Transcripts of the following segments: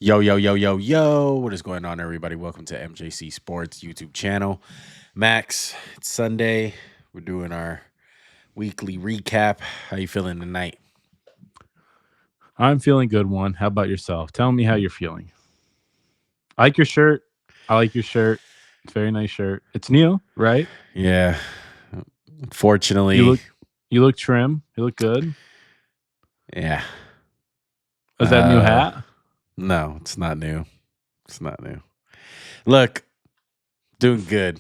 Yo, yo, yo, yo, yo. What is going on, everybody? Welcome to MJC Sports YouTube channel. Max, it's Sunday. We're doing our weekly recap. How you feeling tonight? I'm feeling good, one. How about yourself? Tell me how you're feeling. I like your shirt. I like your shirt. It's a very nice shirt. It's new, right? Yeah. You Unfortunately, look you look trim. You look good. yeah. Is that a new Uh hat? no, it's not new. It's not new. Look, doing good.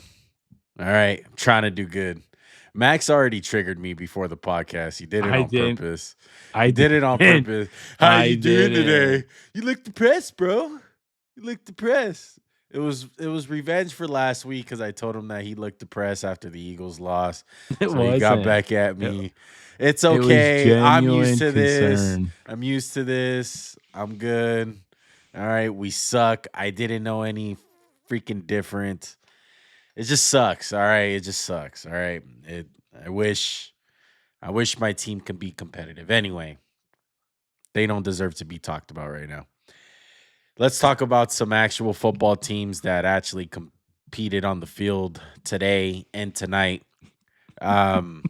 All right. I'm trying to do good. Max already triggered me before the podcast. He did it I on didn't. purpose. I He did it on didn't. purpose. How I you doing didn't. today? You look depressed, bro. You look depressed. It was revenge for last week because I told him that he looked depressed after the Eagles lost. It So he got wasn't. back at It, me. It's it was okay. I'm used genuine to this. concern. I'm used to this. I'm good. All right. We suck. I didn't know any freaking different. It just sucks. All right. It just sucks. All right. It I wish my team could be competitive. Anyway, they don't deserve to be talked about right now. Let's talk about some actual football teams that actually competed on the field today and tonight. Um,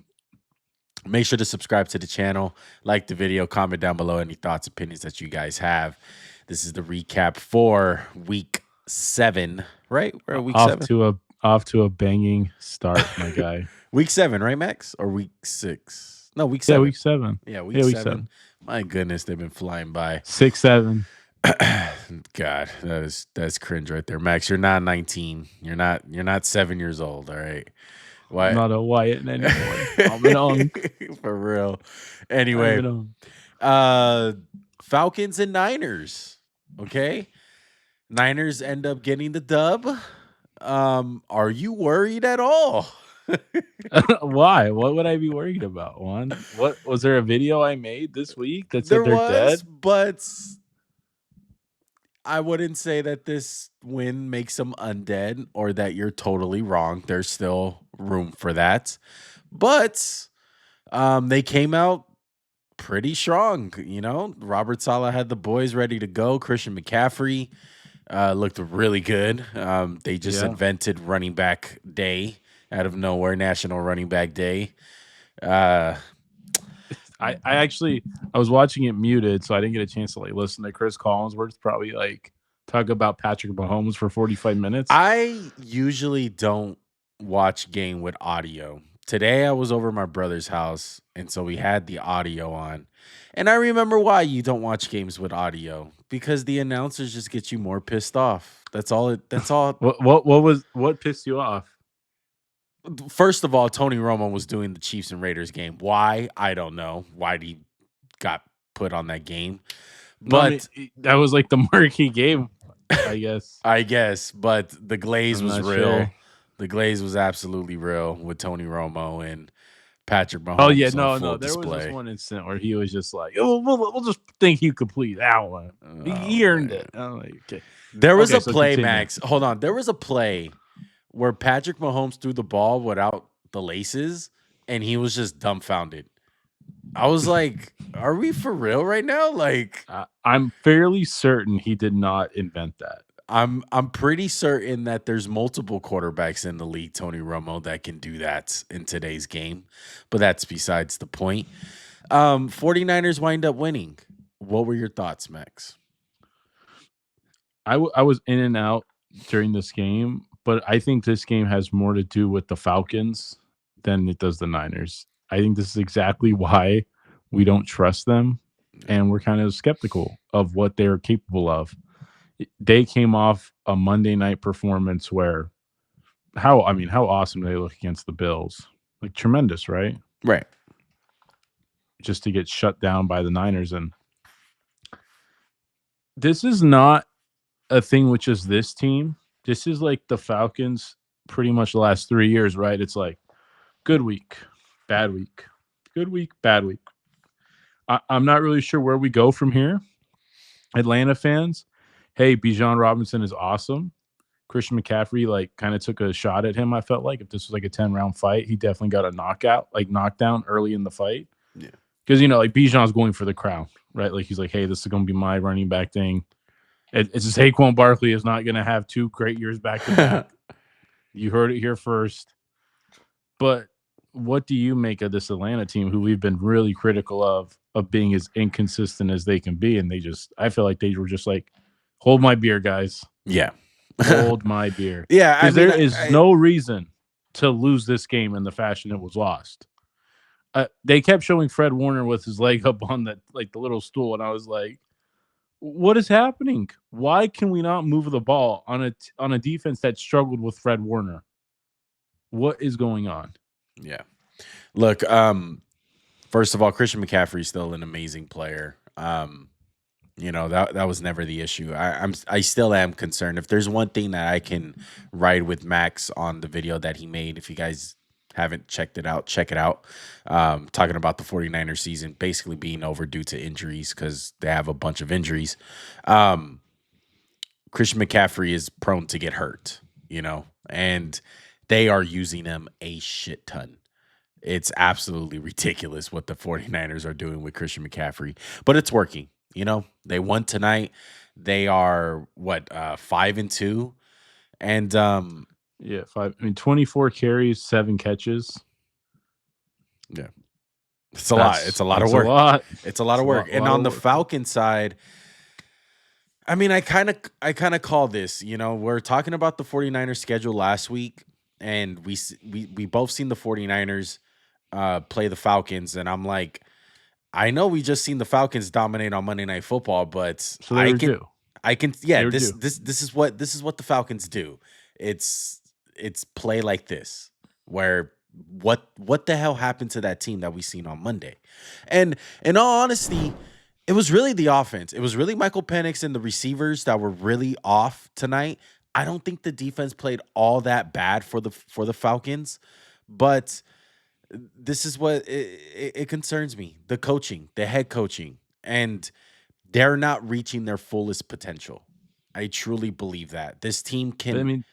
Make sure to subscribe to the channel, like the video, comment down below any thoughts, opinions that you guys have. This is the recap for week 7, right? We're at week Off 7. to a banging start, my guy. Week 7, right, Max? Or week 6? No, week Yeah, 7. week 7. Yeah, week Yeah, week 7. 7. My goodness, they've been flying by. 6-7. God, that's cringe right there, Max. You're not 19. You're not 7 years old. All right, I'm what? not a Wyatt anymore. I'm an unk. For real. I'm Anyway, an unk. uh, Falcons and Niners. Okay, Niners end up getting the dub. Are you worried at all? Why? What would I be worried about? One, what was there a video I made this week that said There they're was, dead? but I wouldn't say that this win makes them undead or that you're totally wrong. There's still room for that. But they came out pretty strong. Robert Saleh had the boys ready to go. Christian McCaffrey looked really good. They just Yeah. invented running back day out of nowhere, National Running Back Day. Uh, I was watching it muted, so I didn't get a chance to listen to Chris Collinsworth probably talk about Patrick Mahomes for 45 minutes. I usually don't watch game with audio. Today I was over at my brother's house, and so we had the audio on. And I remember why you don't watch games with audio because the announcers just get you more pissed off. That's all. That's all. What pissed you off? First of all, Tony Romo was doing the Chiefs and Raiders game. Why? I don't know. Why he got put on that game, Well, I mean, but that was like the marquee game, I guess. I guess. But the glaze I'm was not real. sure. The glaze was absolutely real with Tony Romo and Patrick Oh yeah, Mahomes on no. full There was this display. one incident where he was just like, "Oh, we'll just think he complete that one. He Oh earned man. it." I'm like, okay, There was okay. a So play, continue. Max. Hold on. There was a play where Patrick Mahomes threw the ball without the laces and he was just dumbfounded. I was like, are we for real right now? Like I'm fairly certain he did not invent that. I'm pretty certain that there's multiple quarterbacks in the league, Tony Romo, that can do that in today's game. But that's besides the point. 49ers wind up winning. What were your thoughts, Max? I was in and out during this game, but I think this game has more to do with the Falcons than it does the Niners. I think this is exactly why we don't trust them, and we're kind of skeptical of what they're capable of. They came off a Monday night performance where how awesome they look against the Bills. Like tremendous, right? Right. Just to get shut down by the Niners. And this is not a thing with just this team. This is like the Falcons pretty much the last 3 years, right? It's like good week, bad week, good week, bad week. I'm not really sure where we go from here. Atlanta fans, hey, Bijan Robinson is awesome. Christian McCaffrey kind of took a shot at him. I felt like if this was like a 10-round fight, he definitely got a knockdown early in the fight. Yeah. Because Bijan's going for the crown, right? Like he's like, hey, this is gonna be my running back thing. It's Saquon Barkley is not going to have 2 great years back to back. You heard it here first. But what do you make of this Atlanta team who we've been really critical of being as inconsistent as they can be? And I feel like they were just like, hold my beer, guys. Yeah. Hold my beer. Yeah, I Because mean, there is no reason to lose this game in the fashion it was lost. They kept showing Fred Warner with his leg up on the little stool, and I was like, "What is happening? Why can we not move the ball on a defense that struggled with Fred Warner? What is going on?" yeah. Look, first of all, Christian McCaffrey is still an amazing player. That was never the issue. I still am concerned. If there's one thing that I can ride with Max on the video that he made, if you guys haven't checked it out, check it out. Talking about the 49ers season basically being over due to injuries because they have a bunch of injuries. Christian McCaffrey is prone to get hurt, and they are using him a shit ton. It's absolutely ridiculous what the 49ers are doing with Christian McCaffrey, but it's working. They won tonight. They are 5-2, and Yeah, 24 carries, 7 catches. yeah, it's a lot. It's a lot of work. It's a lot of work. And on the Falcons side, I mean, I kind of call this. We're talking about the 49ers schedule last week, and we both seen the 49ers play the Falcons, and I'm like, I know we just seen the Falcons dominate on Monday Night Football, but so they do. This is what the Falcons do. It's play like this, where what the hell happened to that team that we seen on Monday? And in all honesty, it was really the offense. It was really Michael Penix and the receivers that were really off tonight. I don't think the defense played all that bad for the Falcons, but this is what it concerns me. The coaching, the head coaching, and they're not reaching their fullest potential. I truly believe that. This team can. I mean,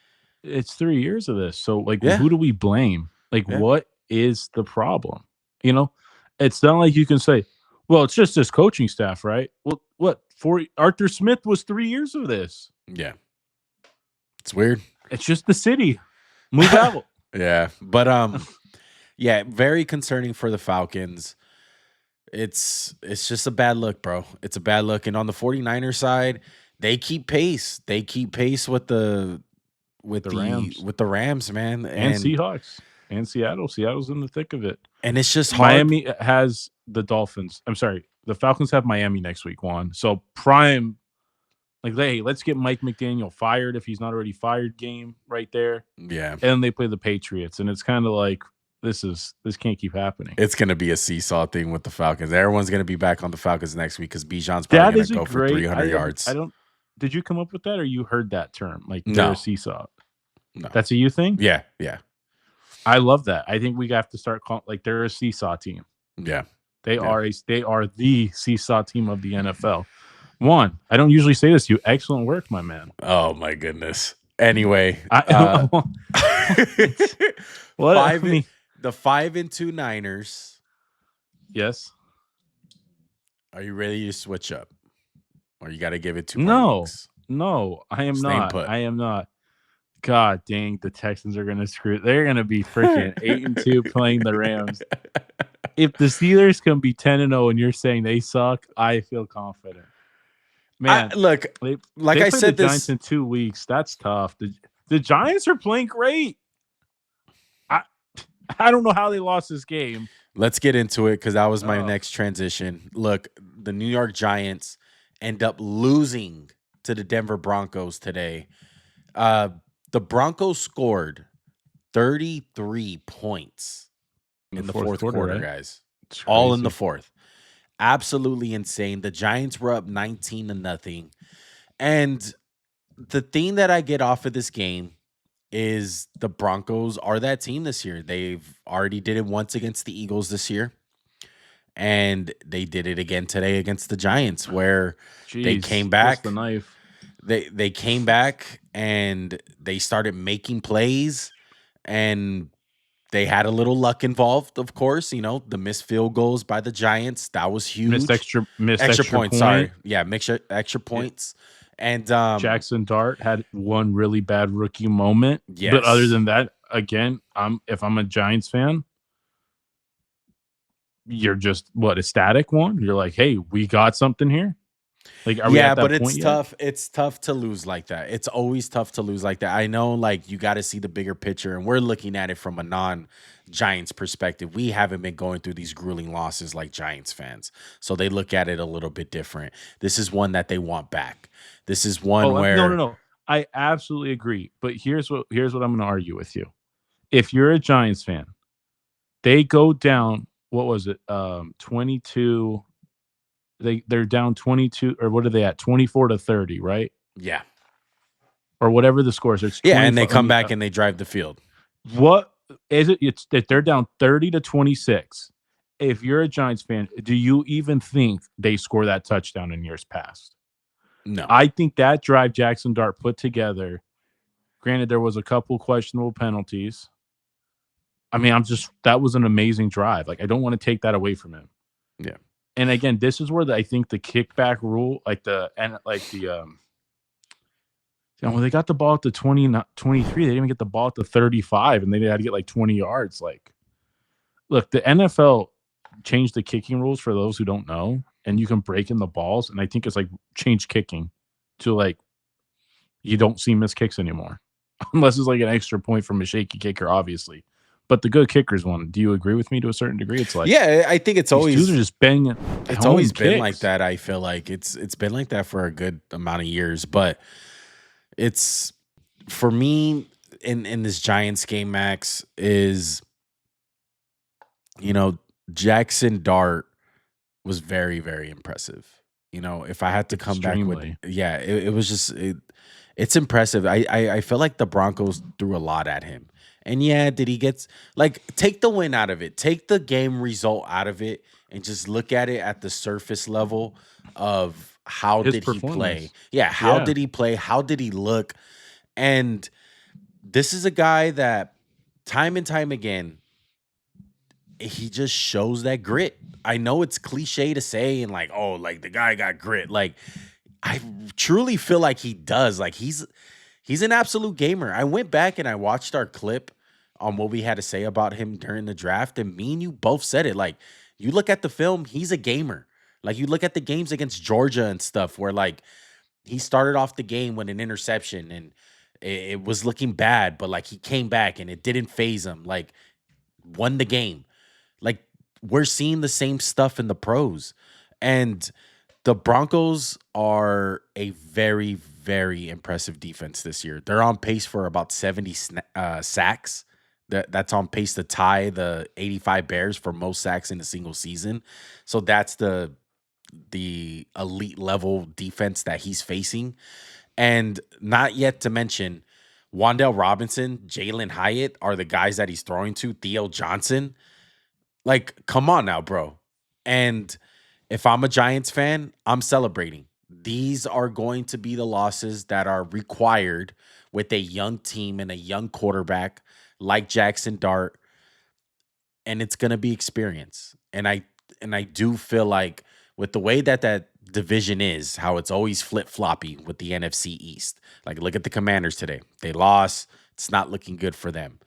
it's 3 years of this. So, Yeah. who do we blame? Yeah. What is the problem? It's not like you can say, well, it's just this coaching staff, right? Well, Arthur Smith was 3 years of this. Yeah. It's weird. It's just the city. Move out. Yeah. But, yeah, very concerning for the Falcons. It's just a bad look, bro. It's a bad look. And on the 49ers side, they keep pace. They keep pace with the Rams, man. And Seahawks. And Seattle. Seattle's in the thick of it. And it's just hard. Miami has the Dolphins. I'm sorry. The Falcons have Miami next week, Juan. So prime, hey, let's get Mike McDaniel fired if he's not already fired game right there. Yeah. And then they play the Patriots. And it's kind of like, this can't keep happening. It's going to be a seesaw thing with the Falcons. Everyone's going to be back on the Falcons next week because Bijan's probably going to go for 300 yards. Did you come up with that or you heard that term? No. They're a seesaw. No. That's a you thing? Yeah. I love that. I think we have to start calling they're a seesaw team. Yeah. They are the seesaw team of the NFL. Juan, I don't usually say this to you. Excellent work, my man. Oh my goodness. Anyway, the 5-2 Niners. Yes. Are you ready to switch up? Or you got to give it 2 more weeks? No, I am not. Put. I am not. God dang, the Texans are going to screw. They're going to be freaking 8-2 playing the Rams. If the Steelers can be 10-0 and you're saying they suck, I feel confident. Man, look, like I said, the Giants in 2 weeks. That's tough. The Giants are playing great. I don't know how they lost this game. Let's get into it because that was my next transition. Look, the New York Giants end up losing to the Denver Broncos today. The Broncos scored 33 points in the fourth quarter, right? Guys. All in the fourth. Absolutely insane. The Giants were up 19-0. And the thing that I get off of this game is the Broncos are that team this year. They've already did it once against the Eagles this year. And they did it again today against the Giants where they came back. The knife. They came back and they started making plays and they had a little luck involved, of course. The missed field goals by the Giants. That was huge. Missed extra points. Point. Sorry. Yeah, extra points. And Jackson Dart had one really bad rookie moment, but other yes. than that, again, if I'm a Giants fan, you're just what, a static one. You're like, hey, we got something here. Like, are we Yeah, at but that point it's yet? tough. It's tough to lose like that. It's always tough to lose like that. I know, like, you got to see the bigger picture, and we're looking at it from a non-Giants perspective. We haven't been going through these grueling losses like Giants fans, so they look at it a little bit different. This is one that they want back. This is one Oh, no, no, where, no. I absolutely agree. But here's what I'm going to argue with you. If you're a Giants fan, they go down. What was it? 22. They're down 22, or what are they at? 24-30, right? yeah, Or whatever the score is. It's yeah, and they 25. Let come me. back and they drive the field. What is it? It's that they're down 30-26. If you're a Giants fan, do you even think they score that touchdown in years past? No, I think that drive Jackson Dart put together. Granted, there was a couple questionable penalties. I mean, that was an amazing drive. Like, I don't want to take that away from him. yeah, And again, this is where I think the kickback rule, when they got the ball at the 23, they didn't even get the ball at the 35, and they had to get like 20 yards. Like, look, the NFL changed the kicking rules for those who don't know, and you can break in the balls. And I think it's like change kicking to like you don't see missed kicks anymore, unless it's like an extra point from a shaky kicker, obviously. But the good kickers one. Do you agree with me to a certain degree? It's like yeah. I think these dudes are just banging it's home always been like kicks. that. I feel like it's been like that for a good amount of years, but it's for me in this Giants game, Max, is, you know, Jackson Dart was very, very impressive. You know, if I had to come back with, Extremely. yeah, it was just it's impressive. I feel like the Broncos threw a lot at him. And yeah, did he get, like, take the win out of it, take the game result out of it, and just look at it at the surface level of how His did he play? performance. Yeah, how Yeah. did he play? How did he look? And this is a guy that time and time again, he just shows that grit. I know it's cliche to say, and like, oh, like the guy got grit. Like, I truly feel like he does. Like, he's an absolute gamer. I went back and I watched our clip on what we had to say about him during the draft, and me and you both said it. Like, you look at the film, he's a gamer. Like, you look at the games against Georgia and stuff, where like he started off the game with an interception and it was looking bad, but like he came back and it didn't phase him. Like, won the game. Like, we're seeing the same stuff in the pros. And the Broncos are a very, very impressive defense this year. They're on pace for about 70 sacks. That's on pace to tie the 85 Bears for most sacks in a single season. So that's the elite level defense that he's facing. And not yet to mention Wandale Robinson, Jalen Hyatt are the guys that he's throwing to, Theo Johnson. Like, come on now, bro. And if I'm a Giants fan, I'm celebrating. These are going to be the losses that are required with a young team and a young quarterback like Jackson Dart, and it's going to be experience. And I do feel like with the way that division is, how it's always flip-floppy with the NFC East. Like, look at the Commanders today. They lost. It's not looking good for them.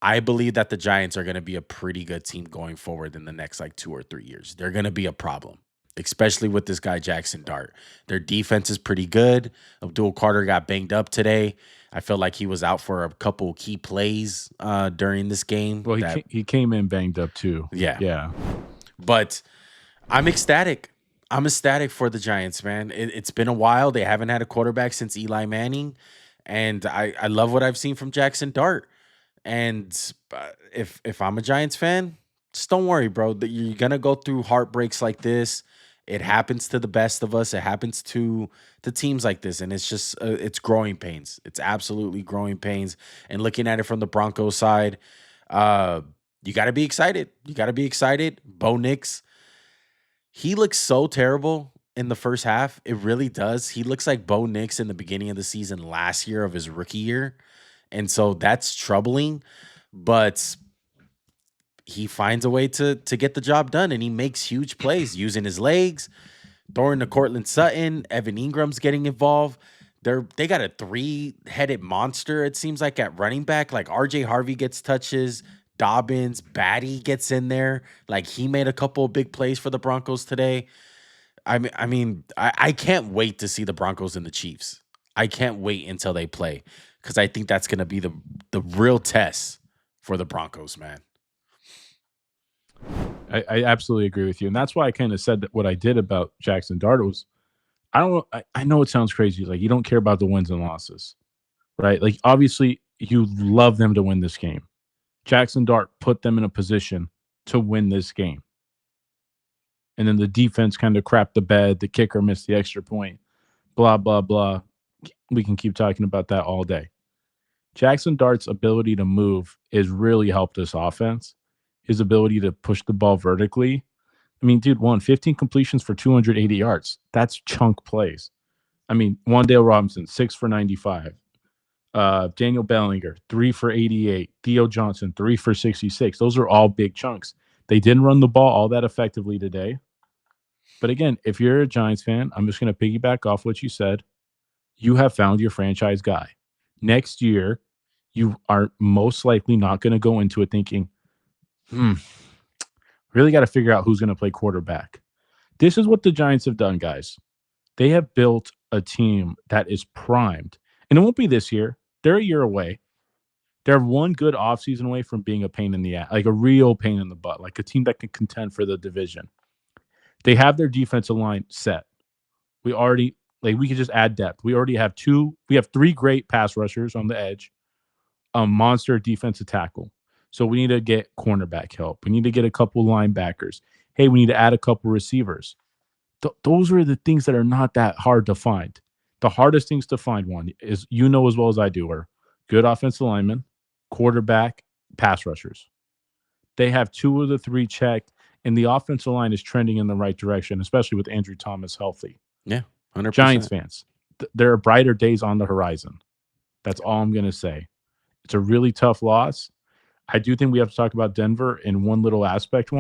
I believe that the Giants are going to be a pretty good team going forward in the next like 2 or 3 years. They're going to be a problem, especially with this guy, Jackson Dart. Their defense is pretty good. Abdul Carter got banged up today. I feel like he was out for a couple key plays during this game. Well, That, he came in banged up too. yeah. Yeah. But I'm ecstatic. I'm ecstatic for the Giants, man. It's been a while. They haven't had a quarterback since Eli Manning. And I love what I've seen from Jackson Dart. And if I'm a Giants fan, just don't worry, bro. You're gonna go through heartbreaks like this. It happens to the best of us. It happens to teams like this, and it's just it's growing pains. It's absolutely growing pains. And looking at it from the Broncos side, uh, you got to be excited. You got to be excited. Bo Nix, he looks so terrible in the first half. It really does. He looks like Bo Nix in the beginning of the season last year of his rookie year. And so that's troubling, but he finds a way to get the job done, and he makes huge plays using his legs, throwing to Cortland Sutton, Evan Ingram's getting involved. They got a three-headed monster, it seems like, at running back. Like RJ Harvey gets touches, Dobbins, Batty gets in there. Like he made a couple of big plays for the Broncos today. I can't wait to see the Broncos and the Chiefs. I can't wait until they play because I think that's going to be the real test for the Broncos, man. I absolutely agree with you, and that's why I kind of said that what I did about Jackson Dart was I don't. I know it sounds crazy, like you don't care about the wins and losses, right? Like obviously you love them to win this game. Jackson Dart put them in a position to win this game, and then the defense kind of crapped the bed. The kicker missed the extra point. Blah blah blah. We can keep talking about that all day. Jackson Dart's ability to move has really helped this offense. His ability to push the ball vertically. I mean, dude, 15 completions for 280 yards. That's chunk plays. I mean, Wandale Robinson, 6 for 95. Daniel Bellinger, 3 for 88. Theo Johnson, 3 for 66. Those are all big chunks. They didn't run the ball all that effectively today. But again, if you're a Giants fan, I'm just going to piggyback off what you said. You have found your franchise guy. Next year, you are most likely not going to go into it thinking, really got to figure out who's going to play quarterback. This is what the Giants have done, guys. They have built a team that is primed. And it won't be this year. They're a year away. They're one good offseason away from being a pain in the ass, like a real pain in the butt, like a team that can contend for the division. They have their defensive line set. We could just add depth. We have three great pass rushers on the edge, a monster defensive tackle. So we need to get cornerback help. We need to get a couple linebackers. Hey, we need to add a couple receivers. Those are the things that are not that hard to find. The hardest things to find, one is, as well as I do, are good offensive linemen, quarterback, pass rushers. They have two of the three checked, and the offensive line is trending in the right direction, especially with Andrew Thomas healthy. Yeah, Giants 100%. fans, there are brighter days on the horizon. That's all I'm going to say. It's a really tough loss. I do think we have to talk about Denver in one little aspect.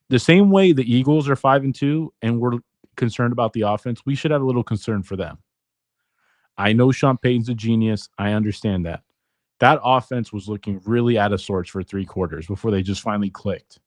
The same way the Eagles are 5-2 and we're concerned about the offense, we should have a little concern for them. I know Sean Payton's a genius. I understand that. That offense was looking really out of sorts for 3 quarters before they just finally clicked.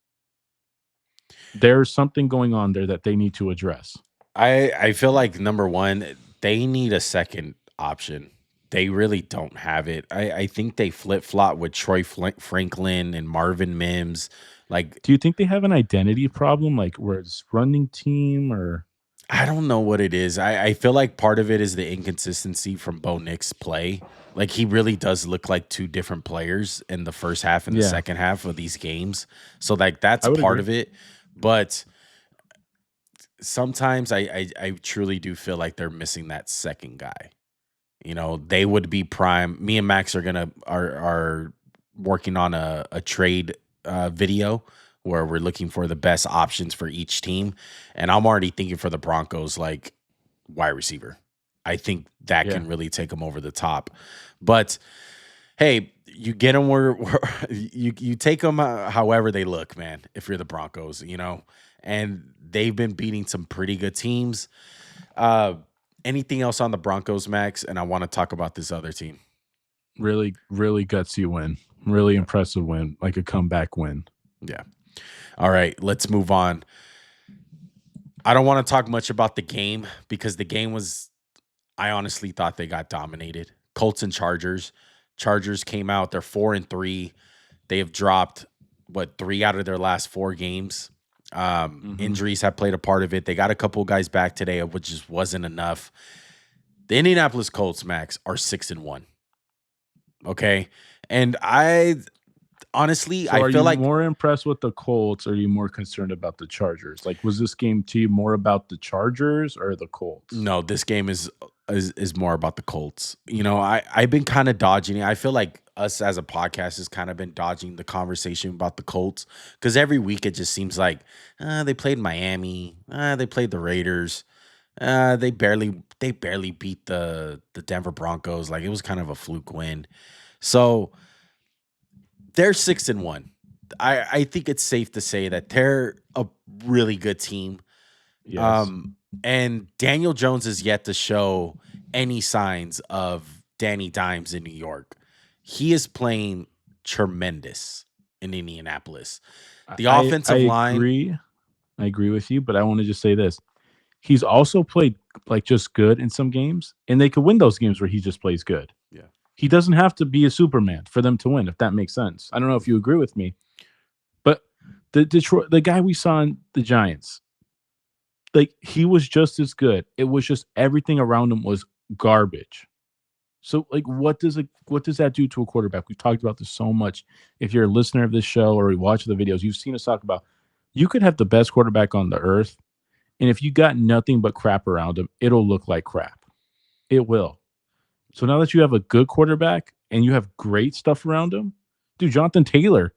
There's something going on there that they need to address. I feel like number one, they need a second option. They really don't have it. I think they flip flop with Troy Franklin and Marvin Mims. Like, do you think they have an identity problem, like where it's running team or? I don't know what it is. I feel like part of it is the inconsistency from Bo Nick's play. Like he really does look like two different players in the first half and the second half of these games. So like that's part of it. But sometimes I truly do feel like they're missing that second guy. They would be prime. Me and Max are working on a trade video where we're looking for the best options for each team. And I'm already thinking for the Broncos, like wide receiver. I think that can really take them over the top. But hey, you get them where you take them however they look, man. If you're the Broncos, and they've been beating some pretty good teams. Anything else on the Broncos, Max? And I want to talk about this other team. Really, really gutsy win. Really impressive win, like a comeback win. Yeah. All right, let's move on. I don't want to talk much about the game because the game was, I honestly thought they got dominated. Colts and Chargers. Chargers came out, they're 4-3. They have dropped, 3 out of their last 4 games. Injuries have played a part of it. They got a couple guys back today, which just wasn't enough. The Indianapolis Colts, Max, are 6-1. Okay. And I honestly, I feel like, are you more impressed with the Colts or are you more concerned about the Chargers? Like, was this game to you more about the Chargers or the Colts? no, this game is more about the Colts. I've been kind of dodging it. I feel like us as a podcast has kind of been dodging the conversation about the Colts because every week it just seems like they played Miami, they played the Raiders, they barely beat the Denver Broncos. Like it was kind of a fluke win. So they're 6-1. I think it's safe to say that they're a really good team. Yes. And Daniel Jones is yet to show any signs of Danny Dimes in New York. He is playing tremendous in Indianapolis. The I offensive line, agree. I agree with you, but I want to just say this. He's also played like just good in some games, and they could win those games where he just plays good. yeah, He doesn't have to be a Superman for them to win, if that makes sense. I don't know if you agree with me, but the guy we saw in the Giants, like he was just as good. It was just everything around him was garbage. So like what does that do to a quarterback? We've talked about this so much. If you're a listener of this show or you watch the videos, you've seen us talk about you could have the best quarterback on the earth, and if you got nothing but crap around him, it'll look like crap. It will. So now that you have a good quarterback and you have great stuff around him, dude, Jonathan Taylor.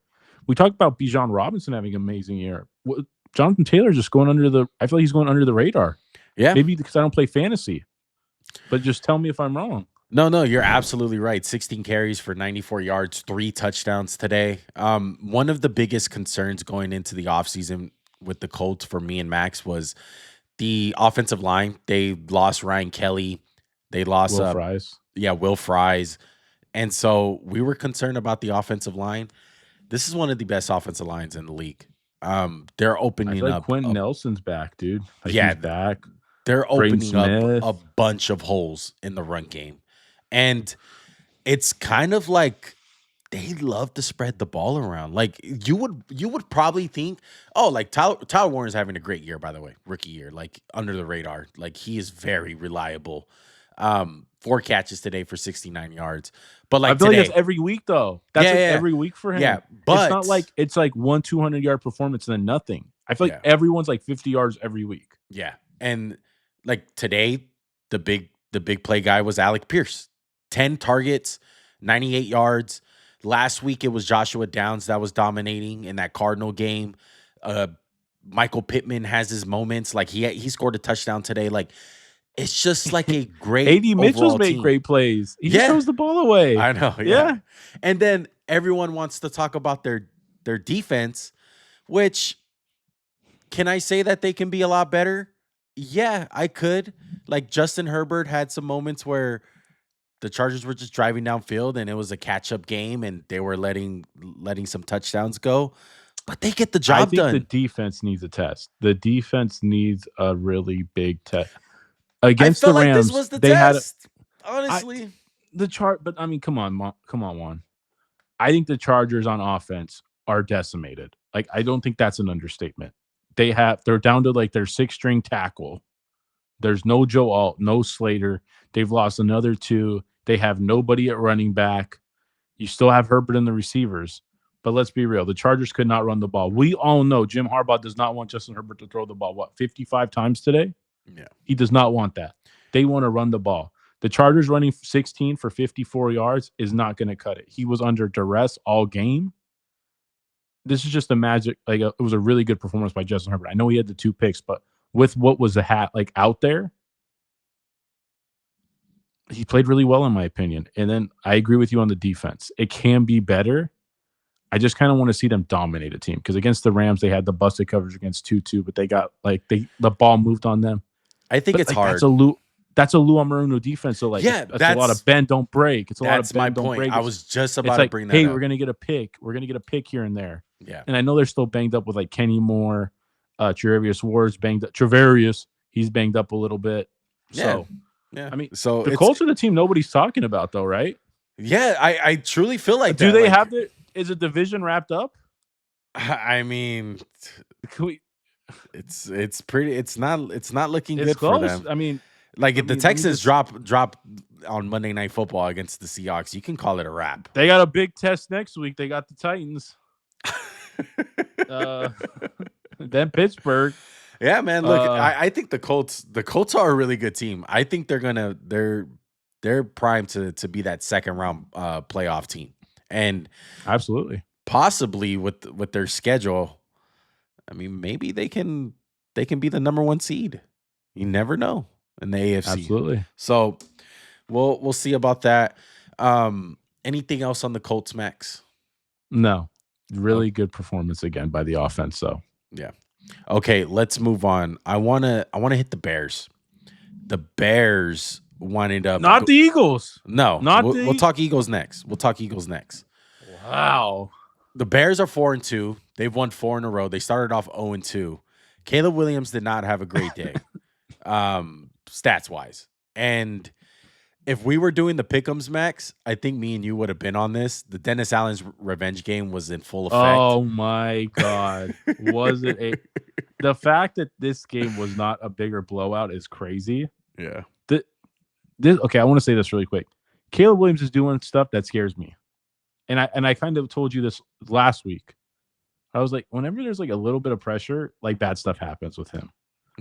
We talked about Bijan Robinson having an amazing year. Jonathan Taylor just going under the. I feel like he's going under the radar. yeah. Maybe because I don't play fantasy, but just tell me if I'm wrong. No, you're absolutely right. 16 carries for 94 yards, 3 touchdowns today. One of the biggest concerns going into the offseason with the Colts for me and Max was the offensive line. They lost Ryan Kelly. They lost Will Fries. Will Fries. And so we were concerned about the offensive line. This is one of the best offensive lines in the league. They're I opening feel like up Quentin Nelson's back, dude. Like yeah, he's back. they're Braden opening up a Smith. bunch of holes in the run game. And it's kind of like they love to spread the ball around. Like you would probably think, oh, like Tyler Warren's having a great year, by the way, rookie year, like under the radar. Like he is very reliable. 4 catches today for 69 yards. But I like feel like that's today, every week though. That's yeah, like yeah, every week for yeah. him. It's not But like it's like 1 200 yard performance and then nothing. I feel like yeah, everyone's like 50 yards every week. yeah. And like today, the big play guy was Alec Pierce. 10 targets, 98 yards. Last week it was Joshua Downs that was dominating in that Cardinal game. Uh Michael Pittman has his moments. Like he scored a touchdown today. Like it's just like a great AD Mitchell's overall made team. great plays. He just Yeah, throws the ball away. I know. Yeah. Yeah. And then everyone wants to talk about their defense, which can I say that they can be a lot better? Yeah, I could. Like Justin Herbert had some moments where the Chargers were just driving downfield and it was a catch-up game and they were letting some touchdowns go, but they get the I job think the done. defense needs a test. The defense needs a really big test. I Against the felt like this Rams, was the they had test, I honestly. the chart, but I mean, come on, Juan. I think the Chargers on offense are decimated. Like, I don't think that's an understatement. They're down to like their 6 string tackle. There's no Joe Alt, no Slater. They've lost another 2. They have nobody at running back. You still have Herbert in the receivers. But let's be real. The Chargers could not run the ball. We all know Jim Harbaugh does not want Justin Herbert to throw the ball, 55 times today? Yeah. He does not want that. They want to run the ball. The Chargers running 16 for 54 yards is not going to cut it. He was under duress all game. This is just a magic. It was a really good performance by Justin Herbert. I know he had the 2 picks, but with what was out there, he played really well in my opinion. And then I agree with you on the defense. It can be better. I just kind of want to see them dominate a team because against the Rams they had the busted coverage against 2-2, but they got the ball moved on them. I think But it's like hard. that's a Lou Amaruno defense. So like Yeah, that's a lot of bend don't break. It's a lot of that's my bend don't point. break. I was just about It's to like, bring that hey, up. we're gonna get a pick. We're gonna get a pick here and there. Yeah. And I know they're still banged up with like Kenny Moore, Travarius Ward's banged up. Travarius, he's banged up a little bit. Yeah. So Yeah. I mean, So the it's Colts are the team nobody's talking about though, right? yeah, I truly feel like Do that. they Like, have is a division wrapped up? I mean, Can we, it's not looking it's good for close. them. I mean, Like if the let me Texans just drop on Monday Night Football against the Seahawks, you can call it a wrap. they got a big test next week. They got the Titans. Uh then Pittsburgh. Yeah, man. Look, Uh I think the Colts are a really good team. I think they're primed to be that second round playoff team. And Absolutely. possibly with their schedule, I mean, maybe they can be the number 1 seed. You never know in the AFC. Absolutely. So we'll see about that. Anything else on the Colts, Max? No. Oh, Really good performance again by the offense, so yeah. Okay, let's move on. I wanna hit the Bears. The Bears winded up Not the Eagles. no, Not we'll the talk Eagles next. We'll talk Eagles next. Wow. The Bears are 4-2. They've won 4 in a row. They started off 0-2. Caleb Williams did not have a great day, stats wise. And if we were doing the pick'ems, Max, I think me and you would have been on this. The Dennis Allen's revenge game was in full effect. Oh my god. Was it a the fact that this game was not a bigger blowout is crazy. Yeah. The, okay, I want to say this really quick. Caleb Williams is doing stuff that scares me. And I kind of told you this last week. I was like, whenever there's like a little bit of pressure, like bad stuff happens with him.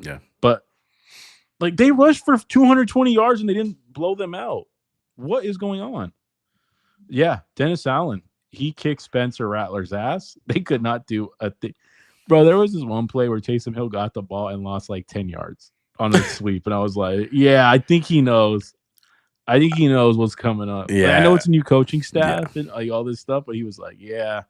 Yeah. But like they rushed for 220 yards and they didn't blow them out. What is going on? Yeah, Dennis Allen. He kicked Spencer Rattler's ass. They could not do a thing. Bro, there was this one play where Taysom Hill got the ball and lost like 10 yards on a sweep. And I was like, yeah, I think he knows. I think he knows what's coming up. Like, I know Yeah. it's a new coaching staff and like all this stuff, but he was like, yeah,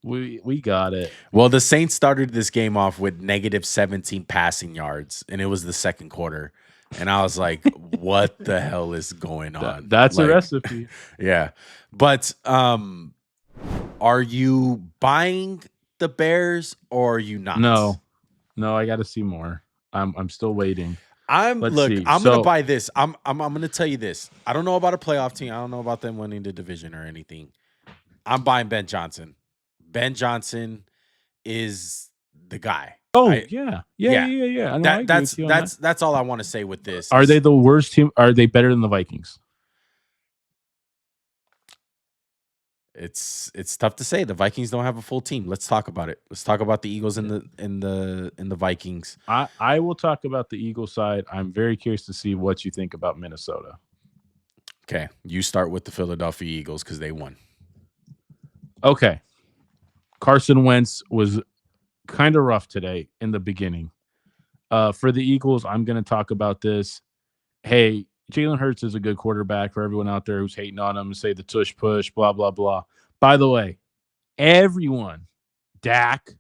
we got it. Well, the Saints started this game off with negative 17 passing yards, and it was the second quarter. And I was like, what the hell is going on? That's Like, a recipe. Yeah. But are you buying the Bears or are you not? No, I got to see more. I'm still waiting. I'm Let's look, see. I'm So- gonna buy this. I'm gonna tell you this. I don't know about a playoff team. I don't know about them winning the division or anything. I'm buying Ben Johnson. Ben Johnson is the guy. Oh I- yeah. yeah. I know, I That, agree that's with you on that's that. that's all I want to say with this. Are is- they the worst team? Are they better than the Vikings? It's tough to say. The Vikings don't have a full team. Let's talk about it. Let's talk about the Eagles and the Vikings. I will talk about the Eagle side. I'm very curious to see what you think about Minnesota. Okay, you start with the Philadelphia Eagles because they won. Okay. Carson Wentz was kind of rough today in the beginning. For the Eagles, I'm going to talk about this. Hey, Jalen Hurts is a good quarterback for everyone out there who's hating on him and say the tush push, blah, blah, blah. By the way, everyone, Dak,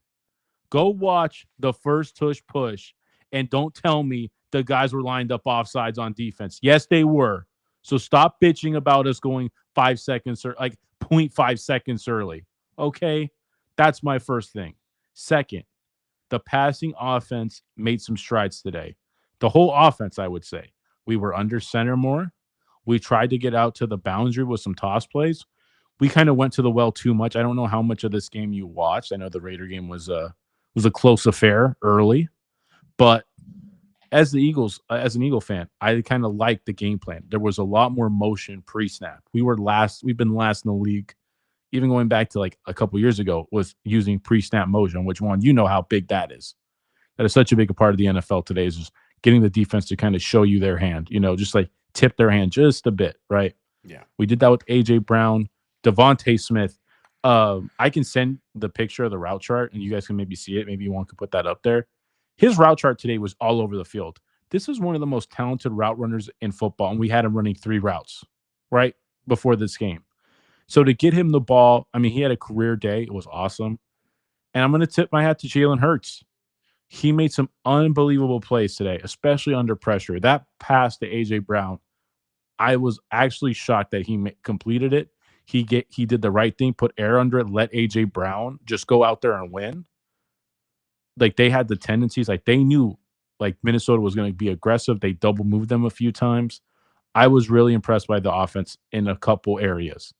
go watch the first tush push and don't tell me the guys were lined up offsides on defense. Yes, they were. So stop bitching about us going 5 seconds or like 0.5 seconds early. Okay? That's my first thing. Second, the passing offense made some strides today. The whole offense, I would say. We were under center more. We tried to get out to the boundary with some toss plays. We kind of went to the well too much. I don't know how much of this game you watched. I know the Raider game was a close affair early, but as an Eagle fan, I kind of liked the game plan. There was a lot more motion pre-snap. We've been last in the league, even going back to like a couple years ago, was using pre-snap motion, which one, you know how big that is. That is such a big part of the NFL today is just getting the defense to kind of show you their hand, just like tip their hand just a bit, right? Yeah. We did that with A.J. Brown, Devontae Smith. I can send the picture of the route chart and you guys can maybe see it. Maybe you want to put that up there. His route chart today was all over the field. This is one of the most talented route runners in football, and we had him running 3 routes, right, before this game. So to get him the ball, I mean, he had a career day. It was awesome. And I'm going to tip my hat to Jalen Hurts. He made some unbelievable plays today, especially under pressure. That pass to A.J. Brown, I was actually shocked that he completed it. He did the right thing, put air under it, let A.J. Brown just go out there and win. Like, they had the tendencies. Like, they knew, like, Minnesota was going to be aggressive. They double moved them a few times. I was really impressed by the offense in a couple areas.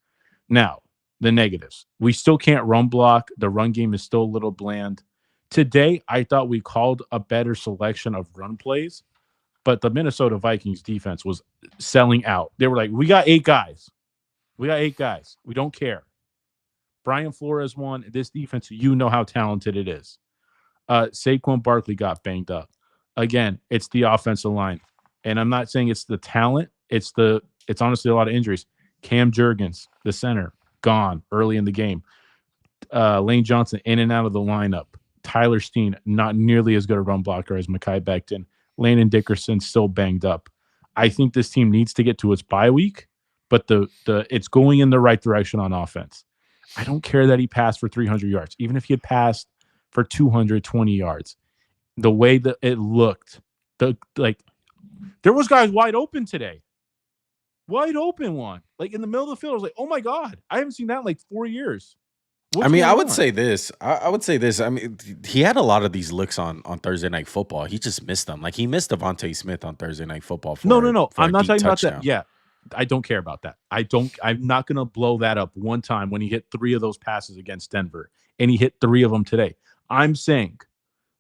Now, the negatives. We still can't run block. The run game is still a little bland. Today, I thought we called a better selection of run plays, but the Minnesota Vikings defense was selling out. They were like, we got 8 guys. We don't care. Brian Flores won. This defense, you know how talented it is. Saquon Barkley got banged up. Again, it's the offensive line. And I'm not saying it's the talent. It's honestly a lot of injuries. Cam Jurgens, the center, gone early in the game. Lane Johnson in and out of the lineup. Tyler Steen, not nearly as good a run blocker as Mekhi Becton. Landon Dickerson still banged up. I think this team needs to get to its bye week, but it's going in the right direction on offense. I don't care that he passed for 300 yards. Even if he had passed for 220 yards. The way that it looked, there was guys wide open today. Wide open one. Like in the middle of the field, I was like, oh my God, I haven't seen that in like 4 years. I What's mean, I going would on? say this. I would say this. I mean, he had a lot of these looks on Thursday Night Football. He just missed them. Like he missed Devontae Smith on Thursday Night Football No. for I'm a not deep talking about that. touchdown. Yeah. I don't care about that. I'm not going to blow that up one time when he hit 3 of those passes against Denver and he hit 3 of them today. I'm saying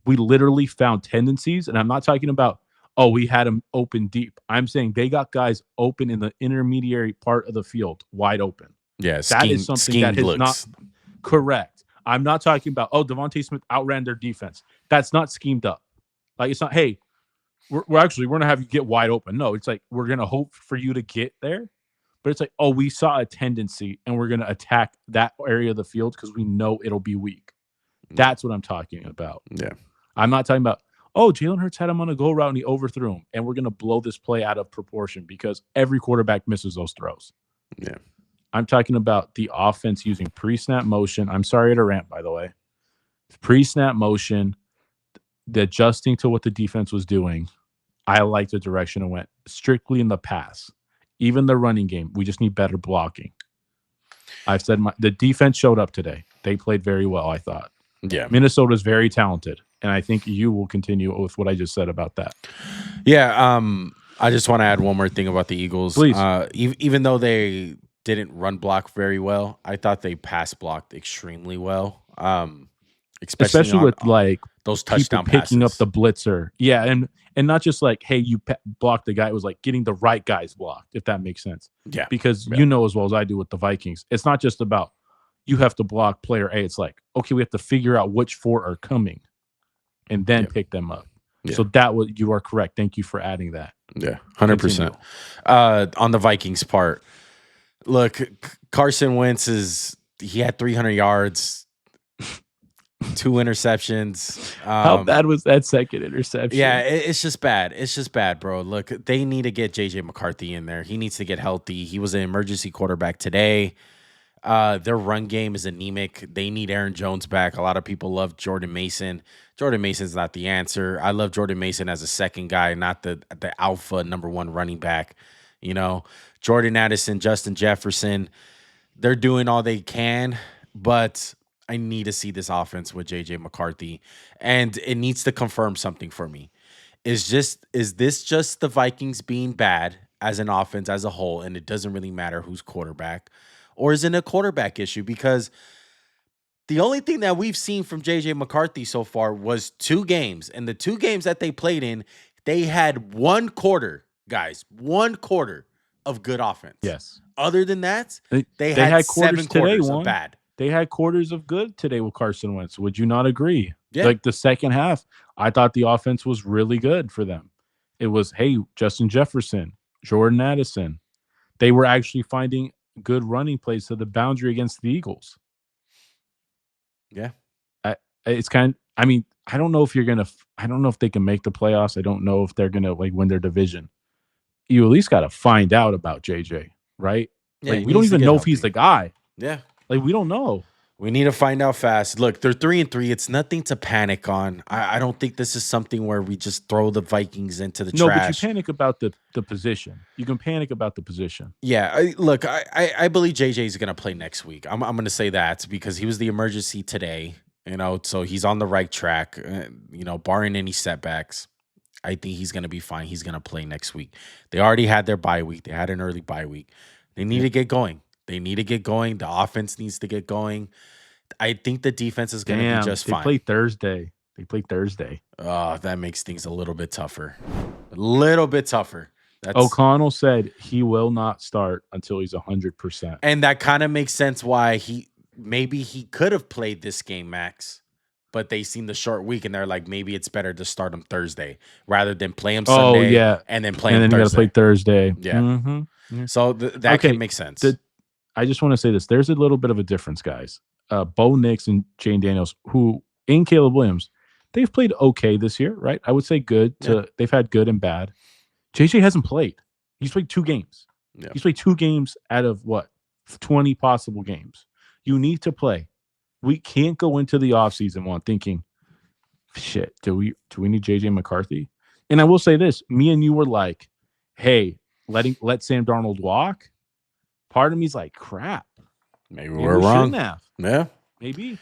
we literally found tendencies, and I'm not talking about, oh, we had him open deep. I'm saying they got guys open in the intermediary part of the field, wide open. Yeah, That is something that schemed is not looks. correct. I'm not talking about, oh, Devontae Smith outran their defense. That's not schemed up. Like, it's not, hey, we're going to have you get wide open. No, it's like, we're going to hope for you to get there. But it's like, oh, we saw a tendency and we're going to attack that area of the field because we know it'll be weak. That's what I'm talking about. Yeah. I'm not talking about, oh, Jalen Hurts had him on a go route and he overthrew him, and we're going to blow this play out of proportion because every quarterback misses those throws. Yeah. I'm talking about the offense using pre-snap motion. I'm sorry to rant, by the way. Pre-snap motion, the adjusting to what the defense was doing. I like the direction it went. Strictly in the pass. Even the running game, we just need better blocking. I've said the defense showed up today. They played very well, I thought. Yeah. Minnesota's very talented, and I think you will continue with what I just said about that. Yeah. I just want to add one more thing about the Eagles. Please. Even though they didn't run block very well, I thought they pass blocked extremely well. Especially with like those touchdown people picking passes. up the blitzer. Yeah, and not just like, hey, you blocked the guy. It was like getting the right guys blocked, if that makes sense. Yeah. Because you know as well as I do with the Vikings, it's not just about you have to block player A. It's like, okay, we have to figure out which 4 are coming and then pick them up. Yeah. So you are correct. Thank you for adding that. Yeah, 100%. On the Vikings part, look, Carson Wentz he had 300 yards, 2 interceptions. How bad was that second interception? Yeah, it's just bad. It's just bad, bro. Look, they need to get JJ McCarthy in there. He needs to get healthy. He was an emergency quarterback today. Their run game is anemic. They need Aaron Jones back. A lot of people love Jordan Mason. Jordan Mason's not the answer. I love Jordan Mason as a second guy, not the alpha number 1 running back. You know, Jordan Addison, Justin Jefferson, they're doing all they can, but I need to see this offense with JJ McCarthy, and it needs to confirm something for me. Is this just the Vikings being bad as an offense as a whole, and it doesn't really matter who's quarterback? Or is it a quarterback issue? Because the only thing that we've seen from JJ McCarthy so far was 2 games. And the 2 games that they played in, they had 1 quarter, guys, 1 quarter of good offense. Yes. Other than that, they had 7 quarters of bad. They had quarters of good today with Carson Wentz. Would you not agree? Yeah. Like the second half, I thought the offense was really good for them. It was, hey, Justin Jefferson, Jordan Addison. They were actually finding good running plays to the boundary against the Eagles. Yeah. It's kind of, I mean, I don't know if I don't know if they can make the playoffs. I don't know if they're going to like win their division. You at least got to find out about JJ, right? Yeah, like, we don't even know if he's the guy. Yeah. Like, we don't know. We need to find out fast. Look, they're 3-3. It's nothing to panic on. I don't think this is something where we just throw the Vikings into the trash. No, but you panic about the position. You can panic about the position. Yeah, I believe JJ is going to play next week. I'm going to say that because he was the emergency today, so he's on the right track, barring any setbacks. I think he's going to be fine. He's going to play next week. They already had their bye week. They had an early bye week. They need to get going. They need to get going. The offense needs to get going. I think the defense is going to be just fine. They play Thursday. Oh, that makes things a little bit tougher. A little bit tougher. O'Connell said he will not start until he's 100%. And that kind of makes sense why maybe he could have played this game, Max, but they seen the short week and they're like, maybe it's better to start him Thursday rather than play him Sunday and then play him Thursday. And then you got to play Thursday. Yeah. Mm-hmm. Yeah. So that can make sense. I just want to say this. There's a little bit of a difference, guys. Bo Nix and Jane Daniels, who in Caleb Williams, they've played okay this year, right? I would say good. They've had good and bad. JJ hasn't played. He's played 2 games. Yeah. He's played 2 games out of 20 possible games. You need to play. We can't go into the offseason thinking, shit, do we need JJ McCarthy? And I will say this, me and you were like, hey, let Sam Darnold walk. Part of me's like, crap. Maybe Maybe we're we wrong. shouldn't have. Yeah. Maybe.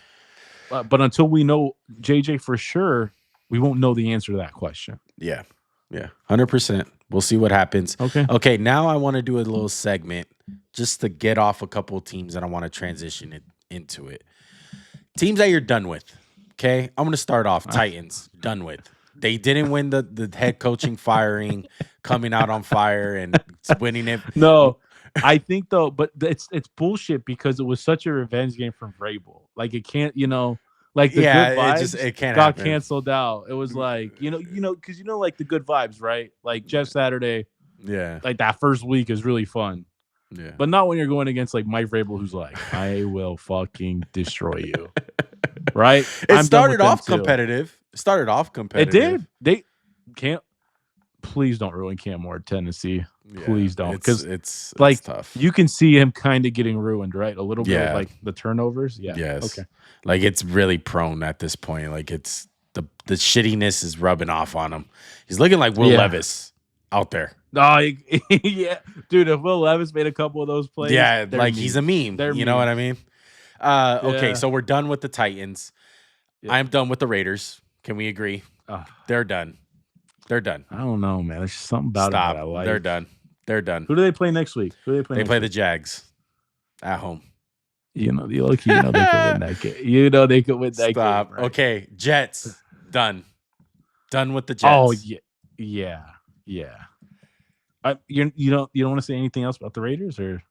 But until we know JJ for sure, we won't know the answer to that question. Yeah. Yeah. 100%. We'll see what happens. Okay. Okay. Now I want to do a little segment just to get off a couple of teams, and I want to transition it into it. Teams that you're done with. Okay. I'm going to start off. Titans, done with. They didn't win the head coaching firing, coming out on fire and winning it. No, I think though, but it's bullshit because it was such a revenge game from Vrabel. Like it can't, like the Yeah, good vibes it can't got happen. canceled out. It was like, because like the good vibes, right? Like Jeff Saturday, Yeah. like that first week is really fun. Yeah. But not when you're going against like Mike Vrabel, who's like, I will fucking destroy you. Right? It started off competitive. It did. They can't. Please don't ruin Cam Ward, Tennessee. Please don't, because it's like tough. you can see him kind of getting ruined, right? A little bit, Yeah. like the turnovers. Yeah. Yes. Okay. Like it's really prone at this point. Like it's the shittiness is rubbing off on him. He's looking like Will Levis out there. Oh, yeah, dude. If Will Levis made a couple of those plays, yeah, like he's a meme. You know what I mean? Okay, so we're done with the Titans. Yeah. I'm done with the Raiders. Can we agree? They're done. They're done. I don't know, man. There's just something about it that I like. They're done. They're done. Who do they play next week? They play the Jags at home. They could win that game. They could win that game. Right? Okay, Jets done. Done with the Jets. Oh yeah. You don't want to say anything else about the Raiders, or?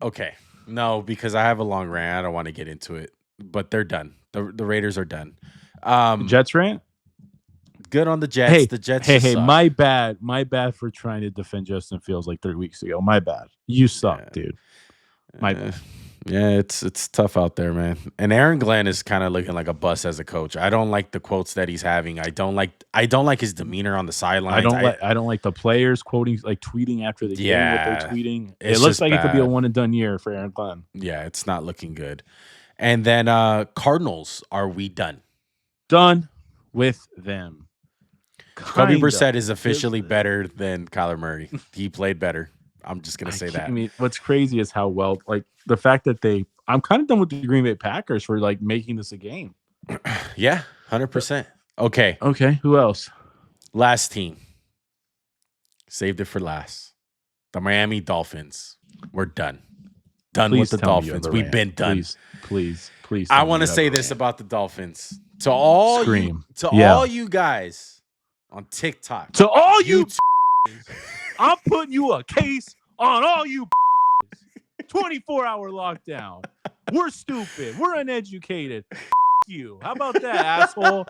Okay, no, because I have a long rant. I don't want to get into it, but they're done. The Raiders are done. Jets rant. Good on the Jets. Hey, the Jets. Hey, my bad for trying to defend Justin Fields like 3 weeks ago. My bad. You suck, dude. My bad. Yeah, it's tough out there, man. And Aaron Glenn is kind of looking like a bust as a coach. I don't like the quotes that he's having. I don't like his demeanor on the sidelines. I don't like the players quoting, like tweeting after the game what they're tweeting. It looks like it could be a one and done year for Aaron Glenn. Yeah, it's not looking good. And then Cardinals, are we done? Done with them. Jacoby Brissett is officially better than Kyler Murray. He played better. I'm just going to say that. I mean, what's crazy is how well, like the fact that I'm kind of done with the Green Bay Packers for like making this a game. Yeah, 100%. Okay. Who else? Last team. Saved it for last. The Miami Dolphins. We're done. Done with the Dolphins. We've been done. Please. I want to say this about the Dolphins. To all you guys on TikTok. To all you I'm putting you a case on all you 24-hour lockdown. We're stupid. We're uneducated. You. How about that, asshole?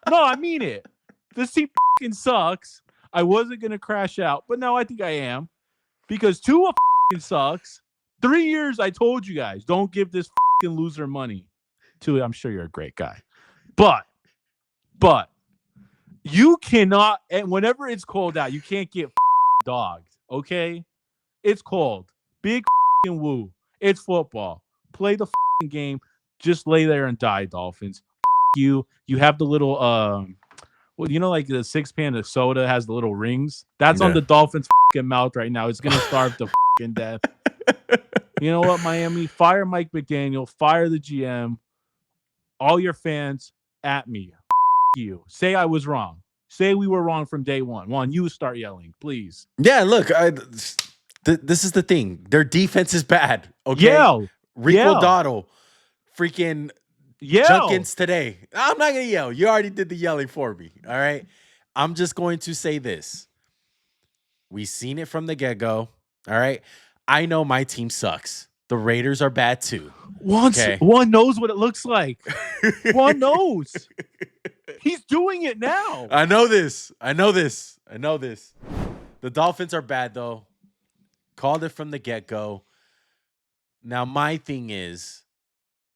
No, I mean it. This team sucks. I wasn't going to crash out, but now I think I am. Because Tua sucks. 3 years, I told you guys, don't give this loser money. Tua, I'm sure you're a great guy. But you cannot, and whenever it's cold out, you can't get dogged, okay? It's cold. Big woo. It's football. Play the game. Just lay there and die, Dolphins. You. You have the little, like the 6-pan of soda has the little rings? That's on the Dolphins' mouth right now. It's going to starve to death. You know what, Miami? Fire Mike McDaniel. Fire the GM. All your fans at me. You. Say I was wrong. Say we were wrong from day one. Juan, you start yelling, please. Yeah, look, this is the thing. Their defense is bad. Okay, Rico Dottle, freaking Junkins today. I'm not gonna yell. You already did the yelling for me. All right, I'm just going to say this. We've seen it from the get-go. All right, I know my team sucks. The Raiders are bad too. One knows what it looks like. One knows. He's doing it now. I know this. The Dolphins are bad, though. Called it from the get-go. Now, my thing is,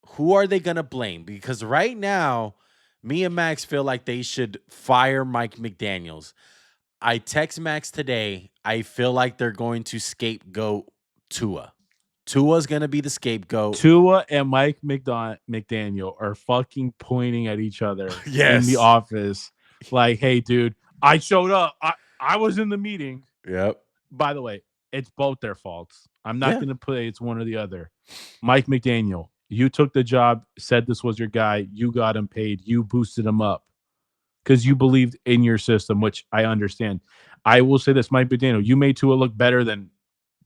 who are they going to blame? Because right now, me and Max feel like they should fire Mike McDaniels. I text Max today. I feel like they're going to scapegoat Tua. Tua's gonna be the scapegoat. Tua and Mike McDaniel are fucking pointing at each other in the Yes. office, like, "Hey, dude, I showed up. I was in the meeting." Yep. By the way, it's both their faults. I'm not Yeah. going to play it's one or the other. Mike McDaniel, you took the job, said this was your guy, you got him paid, you boosted him up because you believed in your system, which I understand. I will say this, Mike McDaniel, you made Tua look better than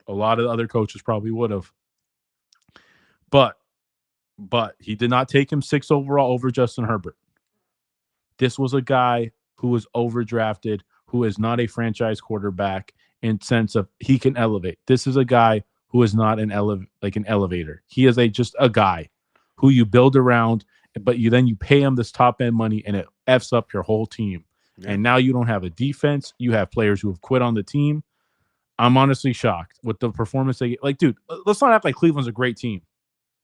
a lot of the other coaches probably would have. But he did not take him 6 overall over Justin Herbert. This was a guy who was overdrafted, who is not a franchise quarterback in sense of he can elevate. This is a guy who is not an elevator. He is just a guy who you build around, but you pay him this top end money and it f's up your whole team. Yeah. And now you don't have a defense. You have players who have quit on the team. I'm honestly shocked with the performance they get. Like, dude, let's not act like Cleveland's a great team.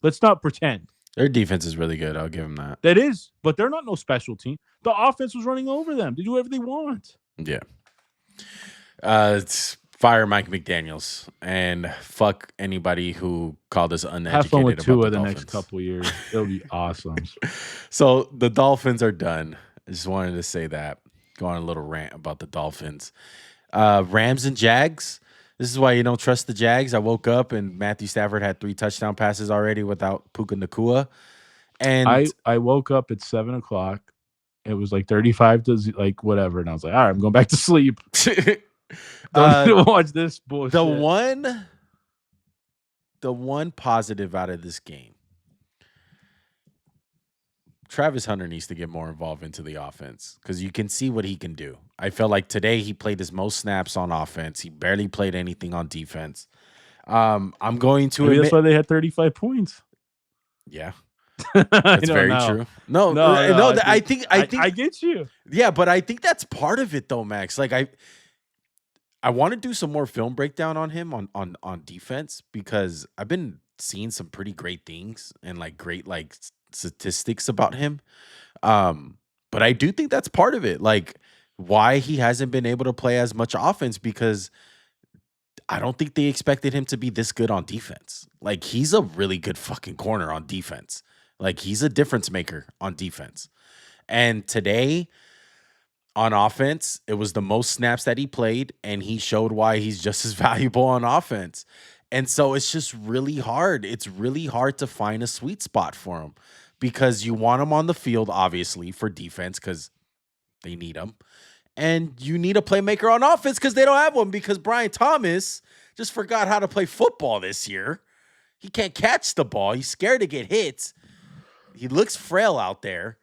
Let's not pretend. Their defense is really good. I'll give them that. That is, but they're not no special team. The offense was running over them. They do whatever they want. Yeah. It's fire Mike McDaniels and fuck anybody who called us uneducated. Have fun with Tua about the the next couple years. It'll be awesome. So the Dolphins are done. I just wanted to say that. Go on a little rant about the Dolphins. Rams and Jags. This is why you don't trust the Jags. I woke up and Matthew Stafford had 3 touchdown passes already without Puka Nacua. And I woke up at 7:00. It was like 35 to like whatever, and I was like, all right, I'm going back to sleep. Don't watch this bullshit. The one positive out of this game, Travis Hunter needs to get more involved into the offense because you can see what he can do. I felt like today he played his most snaps on offense. He barely played anything on defense. I'm going to admit that's why they had 35 points. Yeah. That's very true. No, I think I get you. Yeah, but I think that's part of it though, Max. Like I want to do some more film breakdown on him on defense because I've been seeing some pretty great things and like great like statistics about him. But I do think that's part of it. Like why he hasn't been able to play as much offense because I don't think they expected him to be this good on defense. Like he's a really good fucking corner on defense. Like he's a difference maker on defense. And today on offense, it was the most snaps that he played, and he showed why he's just as valuable on offense. And so it's just really hard. It's really hard to find a sweet spot for him because you want him on the field, obviously, for defense because they need him. And you need a playmaker on offense because they don't have one because Brian Thomas just forgot how to play football this year. He can't catch the ball. He's scared to get hit. He looks frail out there.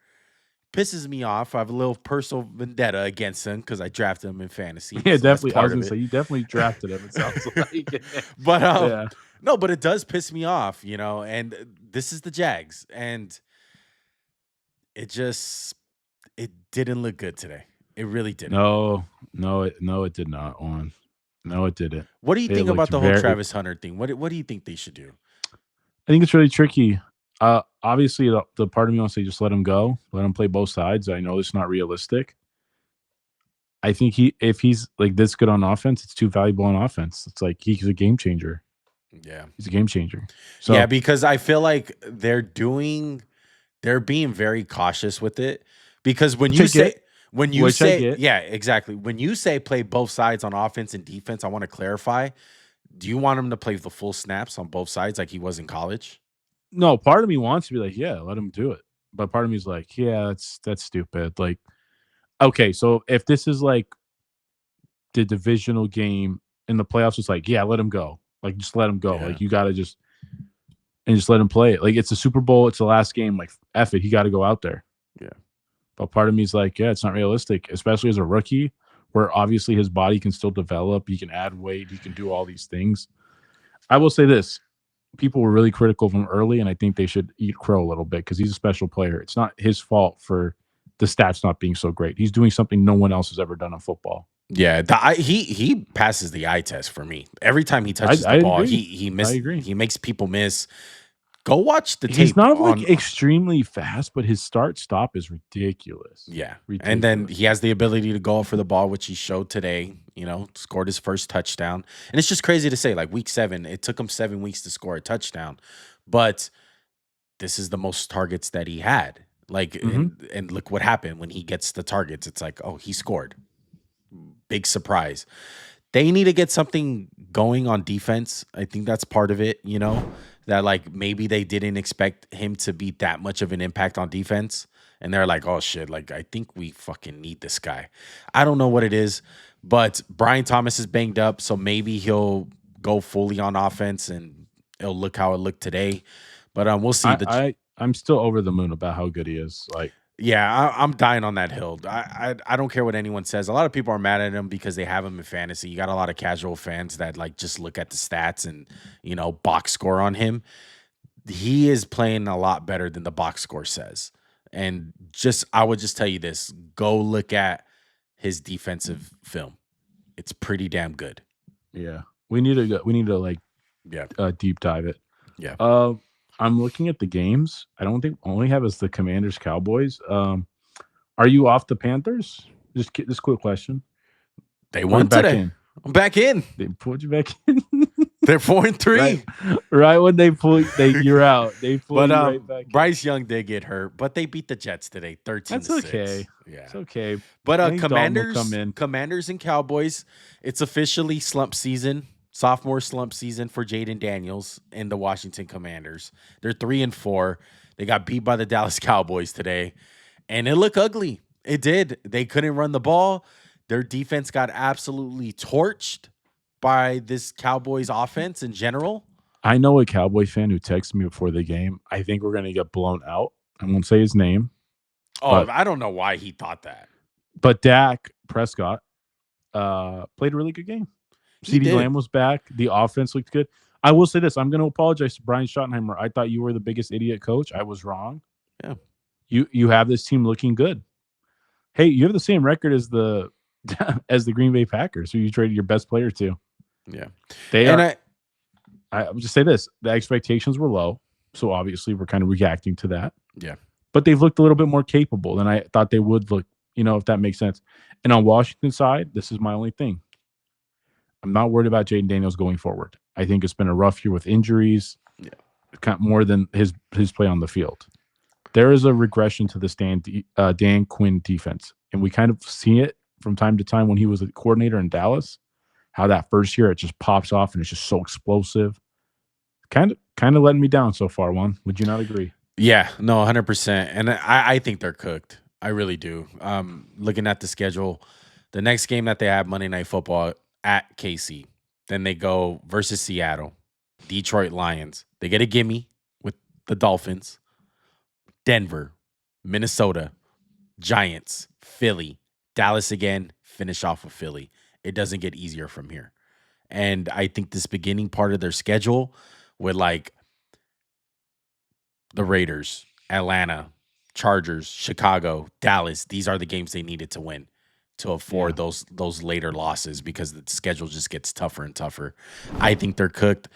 Pisses me off. I have a little personal vendetta against him because I drafted him in fantasy. Yeah, so definitely. I was going to say, you definitely drafted him, it sounds like. But yeah. No, but it does piss me off, you know, and this is the Jags. And it didn't look good today. It really didn't. No, it did not. No, it didn't. What do you think about the whole Travis Hunter thing? What do you think they should do? I think it's really tricky. Obviously, the part of me wants to say just let him go, let him play both sides. I know it's not realistic. I think if he's like this good on offense, it's too valuable on offense. It's like he's a game changer. Yeah, he's a game changer. So yeah, because I feel like they're being very cautious with it. Because when you say yeah, exactly. When you say play both sides on offense and defense, I want to clarify. Do you want him to play the full snaps on both sides like he was in college? No, part of me wants to be like, yeah, let him do it. But part of me is like, yeah, that's stupid. Like, okay, so if this is like the divisional game in the playoffs, it's like, yeah, let him go. Like, just let him go. Yeah. Like, you got to just let him play it. Like, it's the Super Bowl. It's the last game. Like, F it. He got to go out there. Yeah. But part of me is like, yeah, it's not realistic, especially as a rookie where obviously his body can still develop. He can add weight. He can do all these things. I will say this. People were really critical of him early, and I think they should eat crow a little bit because he's a special player. It's not his fault for the stats not being so great. He's doing something no one else has ever done in football. Yeah, he passes the eye test for me. Every time he touches the ball, agree. he misses. He makes people miss. Go watch the He's tape not like on. extremely fast, but his start stop is ridiculous. Yeah. And then Ridiculous. he has the ability to go for the ball, which he showed today, scored his first touchdown. And it's just crazy to say, like week 7, it took him 7 weeks to score a touchdown. But this is the most targets that he had. Like, Mhm. and look what happened when he gets the targets. It's like, oh, he scored. Big surprise. They need to get something going on defense. I think that's part of it, that like maybe they didn't expect him to be that much of an impact on defense. And they're like, oh shit, like I think we fucking need this guy. I don't know what it is, but Brian Thomas is banged up, so maybe he'll go fully on offense and it'll look how it looked today. But we'll see. I'm still over the moon about how good he is. Like, Yeah, I'm dying on that hill. I don't care what anyone says. A lot of people are mad at him because they have him in fantasy. You got a lot of casual fans that like just look at the stats and box score on him. He is playing a lot better than the box score says. And I would just tell you this: go look at his defensive film. It's pretty damn good. yeah, we need to like Yeah, deep dive it. yeah. I'm looking at the games. I don't think only have is the Commanders Cowboys. Are you off the Panthers? Just quick question. They Or won back today. in? I'm back in. They put you back in. They're 4-3. right, right when you're out. They pull But you right back in. Bryce Young did get hurt, but they beat the Jets today, 13 That's to 6. okay. Yeah. It's okay. But I think Dalton will come in. Commanders and Cowboys, it's officially slump season, sophomore slump season for Jaden Daniels and the Washington Commanders. They're 3-4. They got beat by the Dallas Cowboys today, and it looked ugly. It did. They couldn't run the ball. Their defense got absolutely torched by this Cowboys offense in general. I know a Cowboy fan who texted me before the game. I think we're gonna get blown out. I won't say his name, Oh, but I don't know why he thought that. Dak Prescott played a really good game. He CeeDee did. Lamb was back. The offense looked good. I will say this. I'm going to apologize to Brian Schottenheimer. I thought you were the biggest idiot coach. I was wrong. Yeah. You have this team looking good. Hey, you have the same record as the Green Bay Packers, who you traded your best player to. Yeah. They And are. I would just say this: the expectations were low, so obviously we're kind of reacting to that. Yeah. But they've looked a little bit more capable than I thought they would look. If that makes sense. And on Washington's side, this is my only thing. I'm not worried about Jaden Daniels going forward. I think it's been a rough year with injuries, more than his play on the field. There is a regression to this Dan Quinn defense, and we kind of see it from time to time when he was a coordinator in Dallas. How that first year it just pops off and it's just so explosive. Kind of letting me down so far. Juan, would you not agree? Yeah, no, 100%. And I think they're cooked. I really do. Looking at the schedule, the next game that they have Monday Night Football at KC, then they go versus Seattle, Detroit Lions. They get a gimme with the Dolphins, Denver, Minnesota, Giants, Philly, Dallas again, finish off with Philly. It doesn't get easier from here. And I think this beginning part of their schedule with like the Raiders, Atlanta, Chargers, Chicago, Dallas, these are the games they needed to win to afford those later losses because the schedule just gets tougher and tougher. I think they're cooked.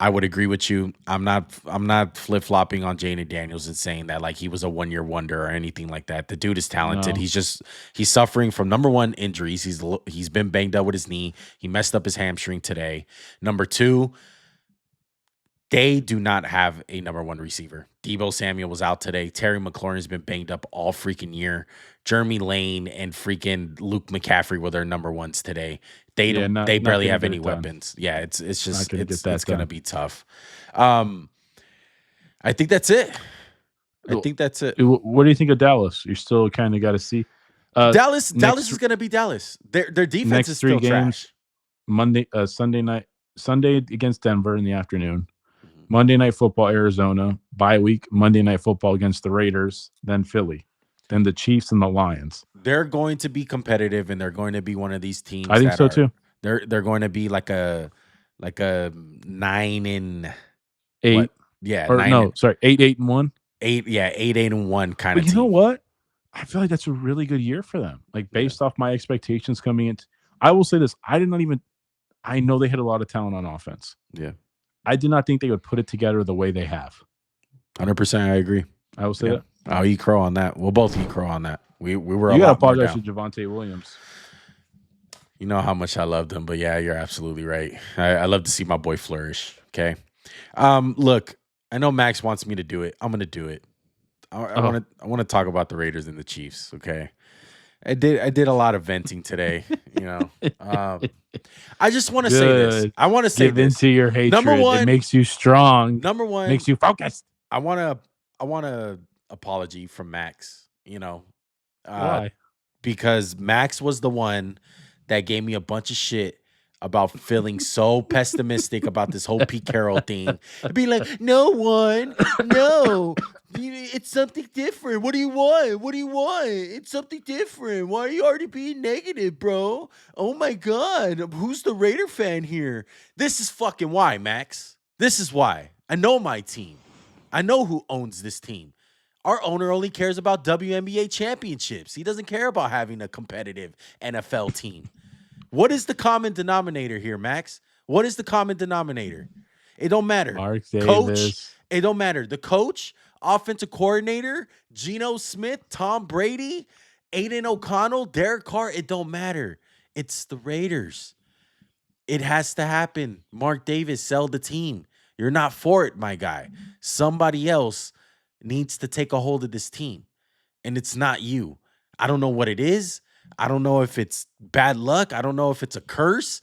I would agree with you. I'm not flip-flopping on Jaden Daniels and saying that like he was a one-year wonder or anything like that. The dude is talented. No. He's suffering from number one, injuries. He's been banged up with his knee. He messed up his hamstring today. Number two, they do not have a number one receiver. Deebo Samuel was out today. Terry McLaurin has been banged up all freaking year. Jeremy Lane and freaking Luke McCaffrey were their number ones today. They barely have any weapons. Yeah, it's just it's gonna be tough. I think that's it. What do you think of Dallas? You still kind of got to see. Dallas is gonna be Dallas. Their defense is still trash. Sunday against Denver in the afternoon. Monday Night Football, Arizona. Bye week, Monday Night Football against the Raiders, then Philly, then the Chiefs and the Lions. They're going to be competitive, and they're going to be one of these teams. I think so too. They're going to be like a 9-8. Yeah, 8-1. 8-1 kind of. But you know what? I feel like that's a really good year for them. Like based off my expectations coming in. I will say this: I know they had a lot of talent on offense. Yeah. I did not think they would put it together the way they have. 100%, I agree. I will say that. I'll eat crow on that. We'll both eat crow on that. We were You a got to lot more apologize down. to Javonte Williams. You know how much I loved him, but yeah, you're absolutely right. I love to see my boy flourish. Okay. Look, I know Max wants me to do it. I'm gonna do it. I want to talk about the Raiders and the Chiefs. Okay. I did a lot of venting today. You know. I just want to say this. Good. I want to say Give this. into your hatred. Number one, it makes you strong. Number one, Makes you focused. I want a apology from Max. You know, Why? because Max was the one that gave me a bunch of shit about feeling so pessimistic about this whole Pete Carroll thing. I'd be like, no, it's something different. What do you want? What do you want? It's something different. Why are you already being negative, bro? Oh my God, who's the Raider fan here? This is fucking why, Max. This is why. I know my team. I know who owns this team. Our owner only cares about WNBA championships. He doesn't care about having a competitive NFL team. What is the common denominator here, Max? What is the common denominator? It don't matter. Mark Coach, Davis. it don't matter. The coach, offensive coordinator, Geno Smith, Tom Brady, Aiden O'Connell, Derek Carr, it don't matter. It's the Raiders. It has to happen. Mark Davis, sell the team. You're not for it, my guy. Somebody else needs to take a hold of this team, and it's not you. I don't know what it is. I don't know if it's bad luck. I don't know if it's a curse,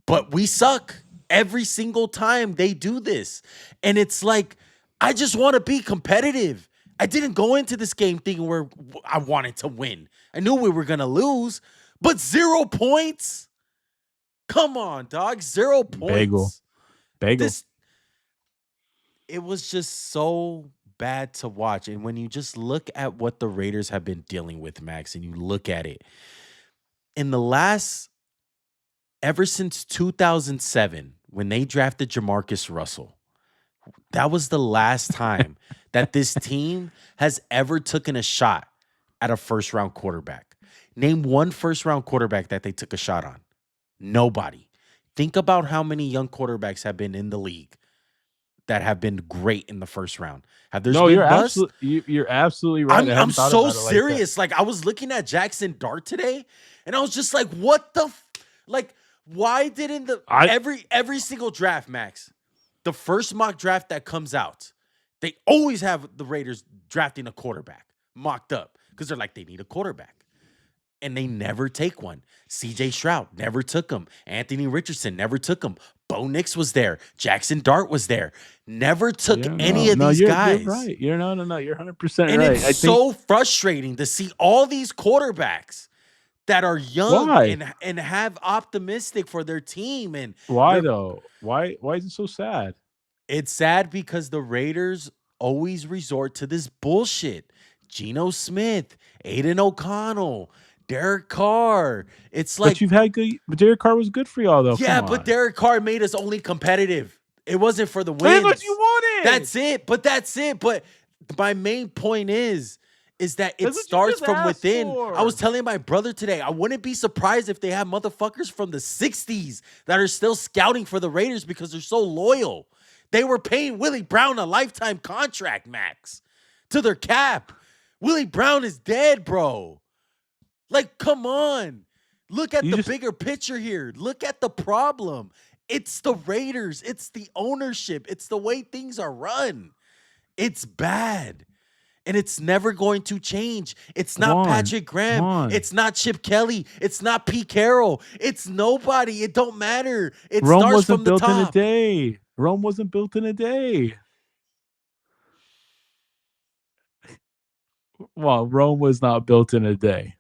but we suck every single time they do this. And it's like, I just want to be competitive. I didn't go into this game thinking where I wanted to win. I knew we were going to lose, but 0 points? Come on, dog. 0 points. Bagel. It was just so bad to watch. And when you just look at what the Raiders have been dealing with, Max, and you look at it, ever since 2007, when they drafted Jamarcus Russell, that was the last time that this team has ever taken a shot at a first-round quarterback. Name one first-round quarterback that they took a shot on. Nobody. Think about how many young quarterbacks have been in the league that have been great in the first round. Have there been bust? You're absolutely right. I'm so serious. Like I was looking at Jackson Dart today, and I was just like, "What the? Why didn't every single draft, Max, the first mock draft that comes out, they always have the Raiders drafting a quarterback mocked up because they're like they need a quarterback, and they never take one. C.J. Stroud never took him. Anthony Richardson never took him. Bo Nix was there. Jackson Dart was there. Never took any of these guys. You're right. You're 100% right. And it's so frustrating to see all these quarterbacks that are young and have optimistic for their team. And why though? Why is it so sad? It's sad because the Raiders always resort to this bullshit. Geno Smith, Aiden O'Connell, Derek Carr. It's like, but you've had good. But Derek Carr was good for y'all, though. Yeah, but Derek Carr made us only competitive. It wasn't for the wins. That's what you wanted. That's it. But my main point is that it starts from within. I was telling my brother today, I wouldn't be surprised if they have motherfuckers from the 60s that are still scouting for the Raiders because they're so loyal. They were paying Willie Brown a lifetime contract, Max, to their cap. Willie Brown is dead, bro. Like, come on. Look at the bigger picture here. Look at the problem. It's the Raiders. It's the ownership. It's the way things are run. It's bad. And it's never going to change. It's not Patrick Graham. It's not Chip Kelly. It's not Pete Carroll. It's nobody. It don't matter. It starts from the top. Rome wasn't built in a day. Rome wasn't built in a day. Well, Rome was not built in a day.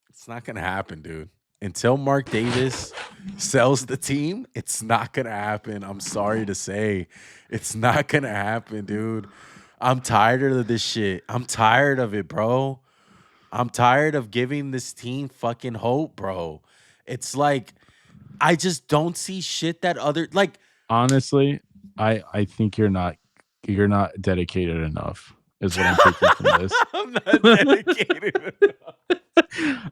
It's not going to happen, dude. Until Mark Davis sells the team, it's not going to happen. I'm sorry to say. It's not going to happen, dude. I'm tired of this shit. I'm tired of it, bro. I'm tired of giving this team fucking hope, bro. It's like, I just don't see shit that other, like. Honestly, I think you're not dedicated enough, is what I'm taking from this. I'm not dedicated enough.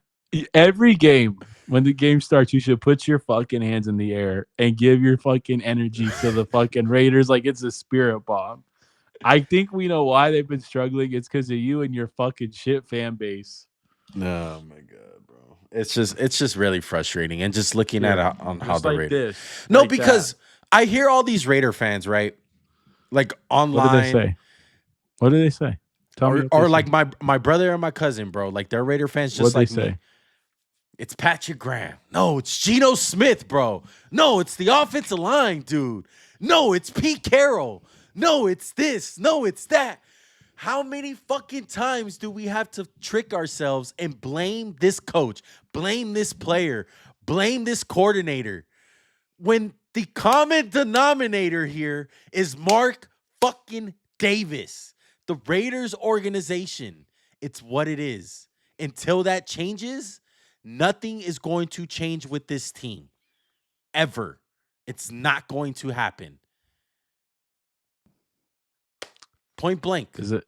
Every game, when the game starts, you should put your fucking hands in the air and give your fucking energy to the fucking Raiders like it's a spirit bomb. I think we know why they've been struggling. It's because of you and your fucking shit fan base. Oh my god, bro. It's just really frustrating. And just looking at Here, on how just the like Raider. this, No, like that. because I hear all these Raider fans, right? Like What did they online say? What did they say? Tell me what they or say. like my brother and my cousin, bro. Like they're Raider fans What just they like me. say? It's Patrick Graham. No, it's Geno Smith, bro. No, it's the offensive line, dude. No, it's Pete Carroll. No, it's this. No, it's that. How many fucking times do we have to trick ourselves and blame this coach, blame this player, blame this coordinator when the common denominator here is Mark fucking Davis, the Raiders organization? It's what it is. Until that changes, nothing is going to change with this team. Ever. It's not going to happen. Point blank. Does it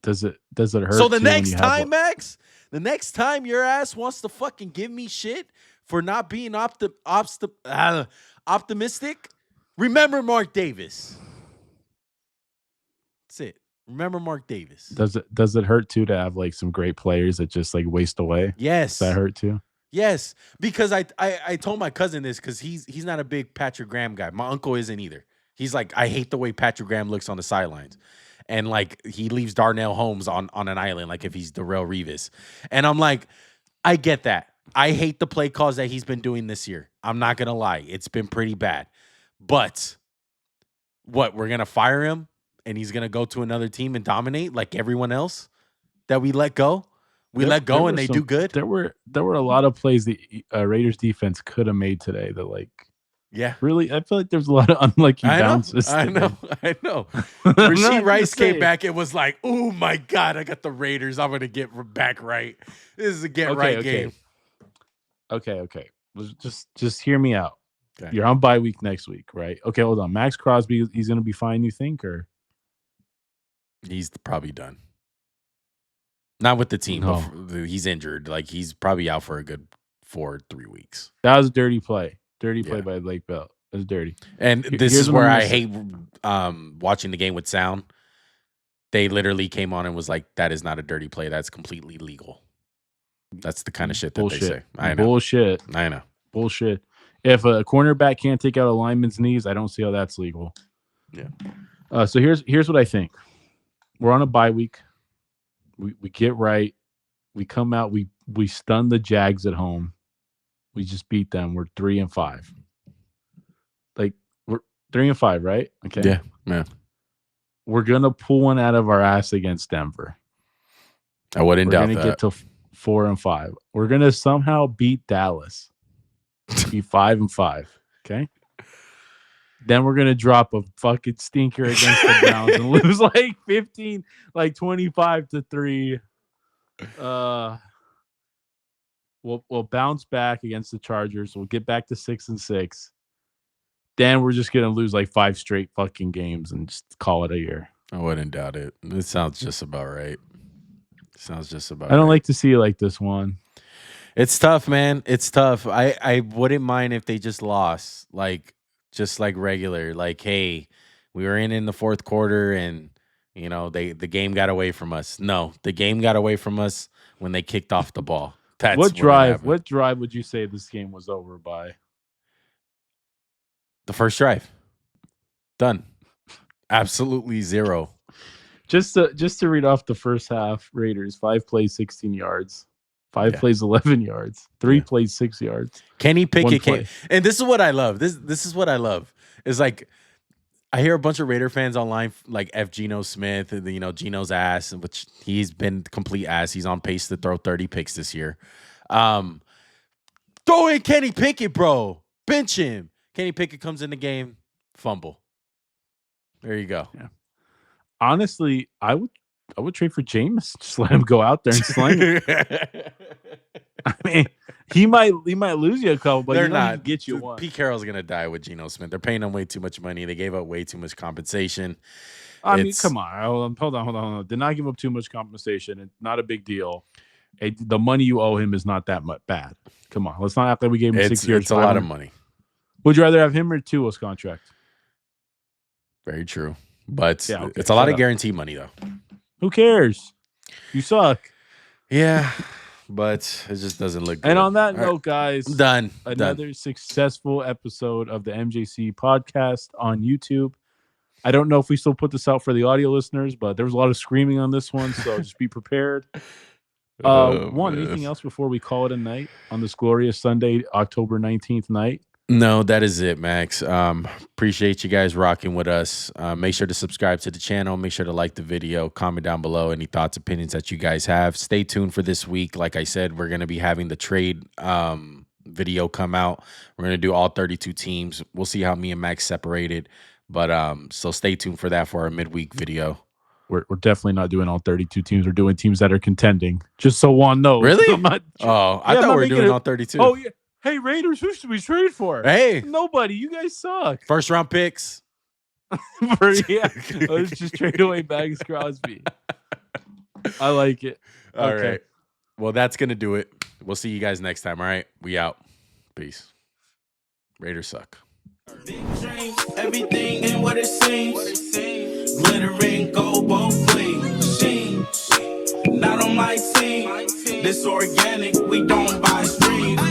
hurt So the too when next you have time, Max, the next time your ass wants to fucking give me shit for not being optimistic, remember Mark Davis. That's it. Remember Mark Davis. does it hurt too to have like some great players that just like waste away? Yes. Does that hurt too? Yes, because I told my cousin this because he's not a big Patrick Graham guy. My uncle isn't either. He's like, I hate the way Patrick Graham looks on the sidelines. And like he leaves Darnell Holmes on an island, like if he's Darrell Revis. And I'm like, I get that. I hate the play calls that he's been doing this year. I'm not gonna lie. It's been pretty bad. But what, we're gonna fire him and he's gonna go to another team and dominate like everyone else that we let go? We let go and they do good? There were a lot of plays the Raiders defense could have made today that like Yeah. really I feel like there's a lot of unlucky bounces. I know. I'm Rasheed just Rice came saying. back. It was like, oh my God, I got the Raiders. I'm gonna get back right. This is a get right game. Okay. Just hear me out. Okay. You're on bye week next week, right? Okay, hold on. Max Crosby, he's gonna be fine, you think, or He's probably done. Not with the team, No. but he's injured. Like he's probably out for a good 3 weeks. that was a dirty play. Dirty Yeah. play by Blake Bell. It was dirty. And this here's is what I'm where gonna I hate watching the game with sound. They literally came on and was like, that is not a dirty play. That's completely legal. That's the kind of shit that Bullshit. they say. I know. Bullshit. I know. Bullshit. If a cornerback can't take out a lineman's knees, I don't see how that's legal. Yeah. So here's what I think. We're on a bye week. We get right. We come out. We stun the Jags at home. We just beat them. We're 3-5. Like we're 3-5, right? Okay. Yeah. Yeah. We're gonna pull one out of our ass against Denver. I wouldn't doubt We're that. gonna get to 4-5. We're gonna somehow beat Dallas. Be 5-5. Okay. Then we're gonna drop a fucking stinker against the Browns and lose like 15, like 25-3. We'll bounce back against the Chargers. We'll get back to 6-6. Then we're just gonna lose like 5 straight fucking games and just call it a year. I wouldn't doubt it. It sounds just about right. I don't like to see it like this one. It's tough, man. It's tough. I wouldn't mind if they just lost, like just like regular. Like, hey, we were in the fourth quarter, and you know the game got away from us. No, the game got away from us when they kicked off the ball. That's What drive would you say this game was over by? The first drive. Done. Absolutely zero. Just to read off the first half, Raiders 5 plays 16 yards. 5 plays 11 yards. 3 plays 6 yards. Kenny Pickett and this is what I love. This is what I love. Is like I hear a bunch of Raider fans online like F Geno Smith, you know, Geno's ass, which he's been complete ass. He's on pace to throw 30 picks this year. Throw in Kenny Pickett, bro. Bench him. Kenny Pickett comes in the game, fumble. There you go. Yeah. Honestly, I would trade for Jameis. Just let him go out there and sling it. I mean, he might lose you a couple, but they're not. He can get you one. Pete Carroll's gonna die with Geno Smith. They're paying him way too much money. They gave up way too much compensation. I mean, come on. Hold on. Did not give up too much compensation. It's not a big deal. The money you owe him is not that much bad. Come on, let's not act like we gave him 6 years. It's a lot of money. Would you rather have him or Tua's contract? Very true. But Yeah, okay, it's a lot of up. guaranteed money, though. Who cares? You suck. Yeah, but it just doesn't look good. And on that note, guys, done. Another successful episode of the MJC podcast on YouTube. I don't know if we still put this out for the audio listeners, but there was a lot of screaming on this one, so just be prepared. Anything else before we call it a night on this glorious Sunday, October 19th night? No, that is it, Max. Appreciate you guys rocking with us. Make sure to subscribe to the channel. Make sure to like the video. Comment down below any thoughts, opinions that you guys have. Stay tuned for this week. Like I said, we're going to be having the trade video come out. We're going to do all 32 teams. We'll see how me and Max separated. But so stay tuned for that for our midweek video. We're definitely not doing all 32 teams. We're doing teams that are contending. Just so Juan knows. Really? I thought we were doing all 32. Oh, yeah. Hey, Raiders, who should we trade for? Hey. Nobody. You guys suck. First round picks. Let's just trade away Bags Crosby. I like it. All right. Well, that's going to do it. We'll see you guys next time. All right. We out. Peace. Raiders suck. Big dreams, everything ain't what it seems. Glittering gold both ways. Not on my team. This organic, we don't buy streams.